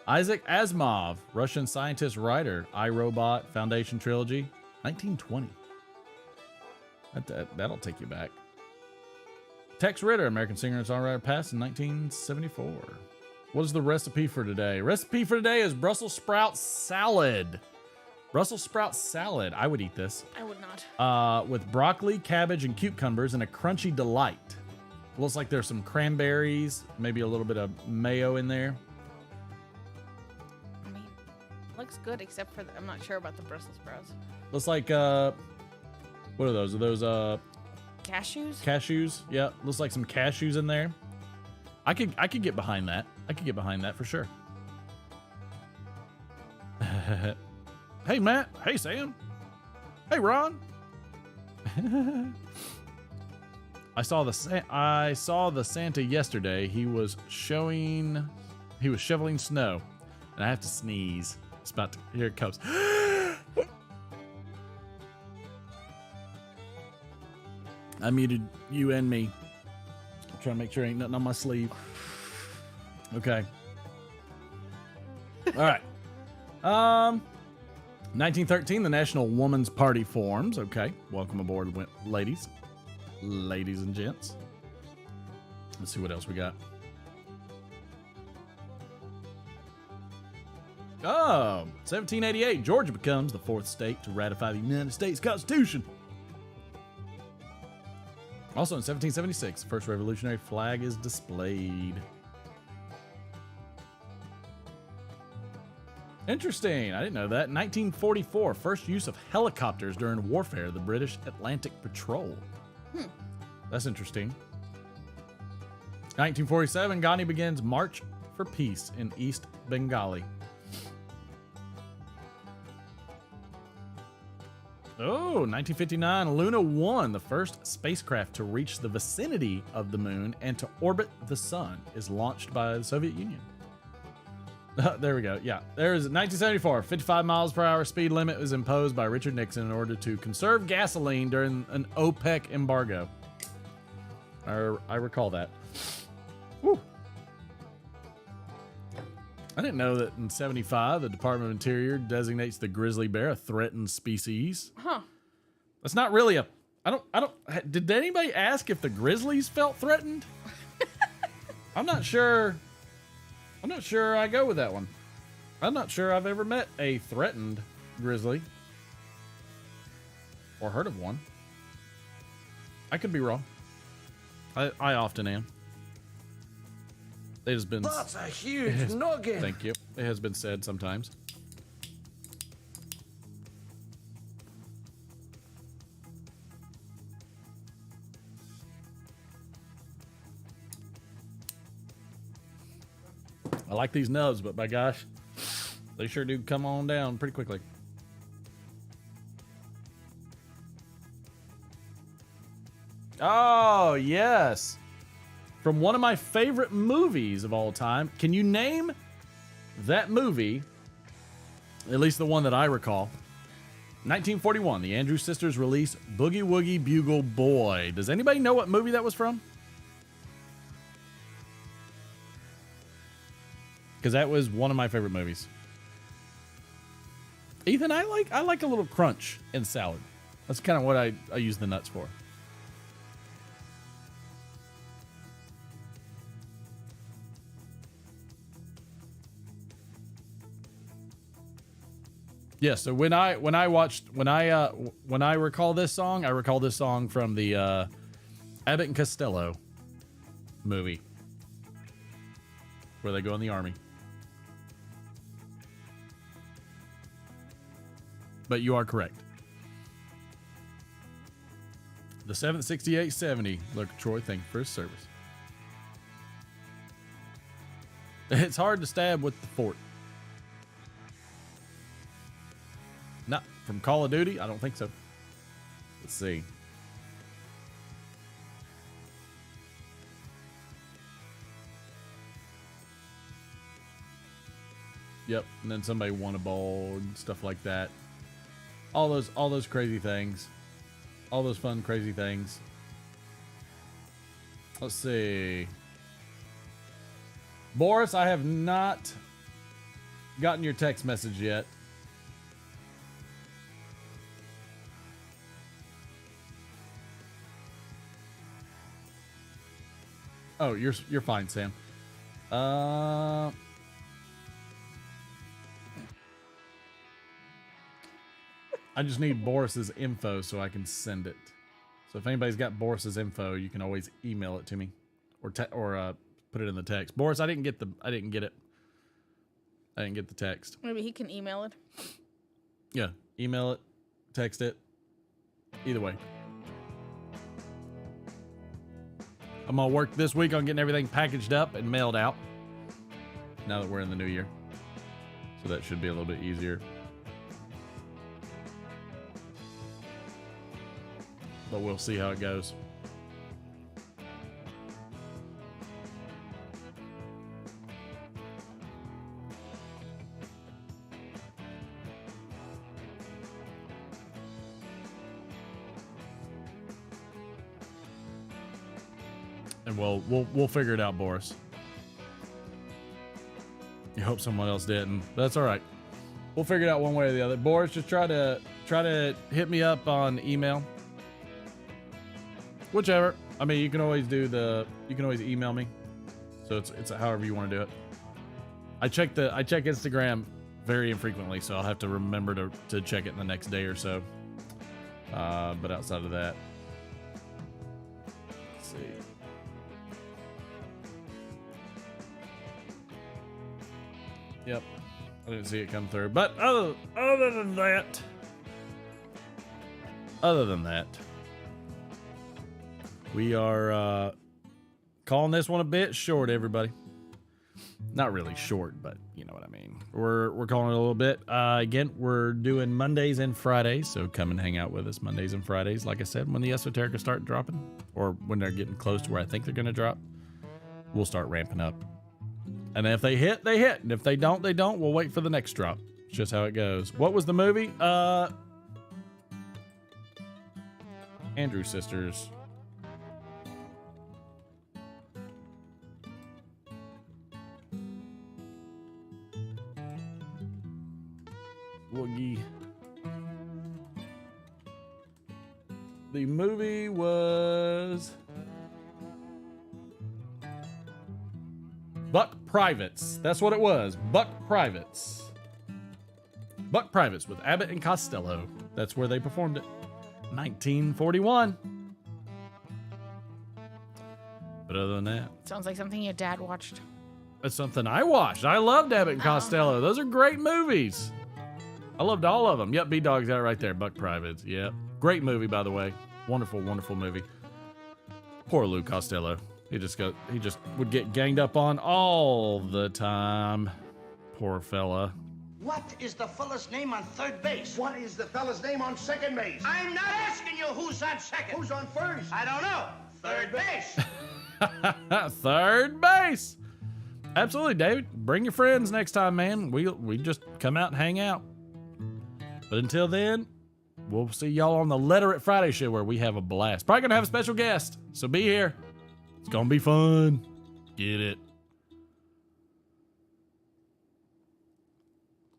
Speaker 7: Isaac Asimov, Russian scientist, writer. iRobot, Foundation trilogy. 1920. That'll take you back. Tex Ritter, American singer and songwriter, passed in 1974. What is the recipe for today? Recipe for today is Brussels sprout salad. Brussels sprout salad. I would eat this.
Speaker 11: I would not.
Speaker 7: With broccoli, cabbage, and cucumbers and a crunchy delight. Looks like there's some cranberries, maybe a little bit of mayo in there.
Speaker 11: I mean, looks good except for I'm not sure about the Brussels sprouts.
Speaker 7: Looks like what are those? Are those
Speaker 11: cashews?
Speaker 7: Cashews. Yeah, looks like some cashews in there. I could get behind that. I could get behind that for sure. Hey Matt. Hey Sam. Hey Ron. I saw the Santa yesterday. He was shoveling snow, and I have to sneeze. It's about to, here it comes. I muted you and me. I'm trying to make sure ain't nothing on my sleeve. Okay. All right. 1913, the National Woman's Party forms. Okay. Welcome aboard, ladies. Ladies and gents. Let's see what else we got. Oh, 1788, Georgia becomes the fourth state to ratify the United States Constitution. Also in 1776, the first revolutionary flag is displayed. Interesting. I didn't know that. 1944, first use of helicopters during warfare, the British Atlantic Patrol. That's interesting. 1947, Gandhi begins March for Peace in East Bengali. Oh, 1959, Luna 1, the first spacecraft to reach the vicinity of the moon and to orbit the sun, is launched by the Soviet Union. There we go. Yeah, there is 1974, 55 miles per hour speed limit was imposed by Richard Nixon in order to conserve gasoline during an OPEC embargo. I recall that. Woo. I didn't know that in 75, the Department of Interior designates the grizzly bear a threatened species. Huh. That's not really a... Did anybody ask if the grizzlies felt threatened? I'm not sure I go with that one. I'm not sure I've ever met a threatened grizzly. Or heard of one. I could be wrong. I often am. It has been...
Speaker 4: That's a huge nugget.
Speaker 7: Thank you. It has been said sometimes. I like these nubs, but by gosh, they sure do come on down pretty quickly. Oh, yes. From one of my favorite movies of all time. Can you name that movie? At least the one that I recall. 1941, the Andrews Sisters release Boogie Woogie Bugle Boy. Does anybody know what movie that was from? Because that was one of my favorite movies. Ethan, I like a little crunch in salad. That's kind of what I use the nuts for. Yeah, so when I recall this song, I recall this song from the Abbott and Costello movie where they go in the army. But you are correct. The 76870. Look, Troy, thank you for his service. It's hard to stab with the fort. Not from Call of Duty? I don't think so. Let's see. Yep, and then somebody won a ball and stuff like that. All those crazy things. All those fun, crazy things. Let's see. Boris, I have not gotten your text message yet. Oh, you're fine, Sam. I just need Boris's info so I can send it. So if anybody's got Boris's info, you can always email it to me, or put it in the text. Boris, I didn't get it. I didn't get the text.
Speaker 11: Maybe he can email it.
Speaker 7: Yeah, email it, text it. Either way. I'm gonna work this week on getting everything packaged up and mailed out. Now that we're in the new year, so that should be a little bit easier. But we'll see how it goes. And we'll figure it out, Boris. You hope someone else didn't. That's all right. We'll figure it out one way or the other. Boris, just try to hit me up on email. Whichever. I mean, you can always email me. So it's however you want to do it. I check Instagram very infrequently, so I'll have to remember to check it in the next day or so. But outside of that, let's see. Yep, I didn't see it come through. But other than that, we are calling this one a bit short, everybody. Not really short, but you know what I mean. We're calling it a little bit. Again, we're doing Mondays and Fridays, so come and hang out with us Mondays and Fridays. Like I said, when the esoterica start dropping, or when they're getting close to where I think they're going to drop, we'll start ramping up. And if they hit, they hit. And if they don't, they don't. We'll wait for the next drop. It's just how it goes. What was the movie? Andrew Sisters. Woogie. The movie was Buck Privates. That's what it was. Buck Privates. Buck Privates with Abbott and Costello. That's where they performed it. 1941. But other than that,
Speaker 11: sounds like something your dad watched.
Speaker 7: That's something I watched. I loved Abbott and Costello. Those are great movies. I loved all of them. Yep, B-Dog's got it right there. Buck Privates. Yep. Great movie, by the way. Wonderful, wonderful movie. Poor Lou Costello. He just would get ganged up on all the time. Poor fella.
Speaker 13: What is the fella's name on third base?
Speaker 5: What is the fella's name on second base?
Speaker 13: I'm not asking you who's on second.
Speaker 5: Who's on first?
Speaker 13: I don't know. Third base.
Speaker 7: Third base. Absolutely, David. Bring your friends next time, man. We just come out and hang out. But until then, we'll see y'all on the Letter It Friday show where we have a blast. Probably gonna have a special guest, so be here. It's gonna be fun. Get it.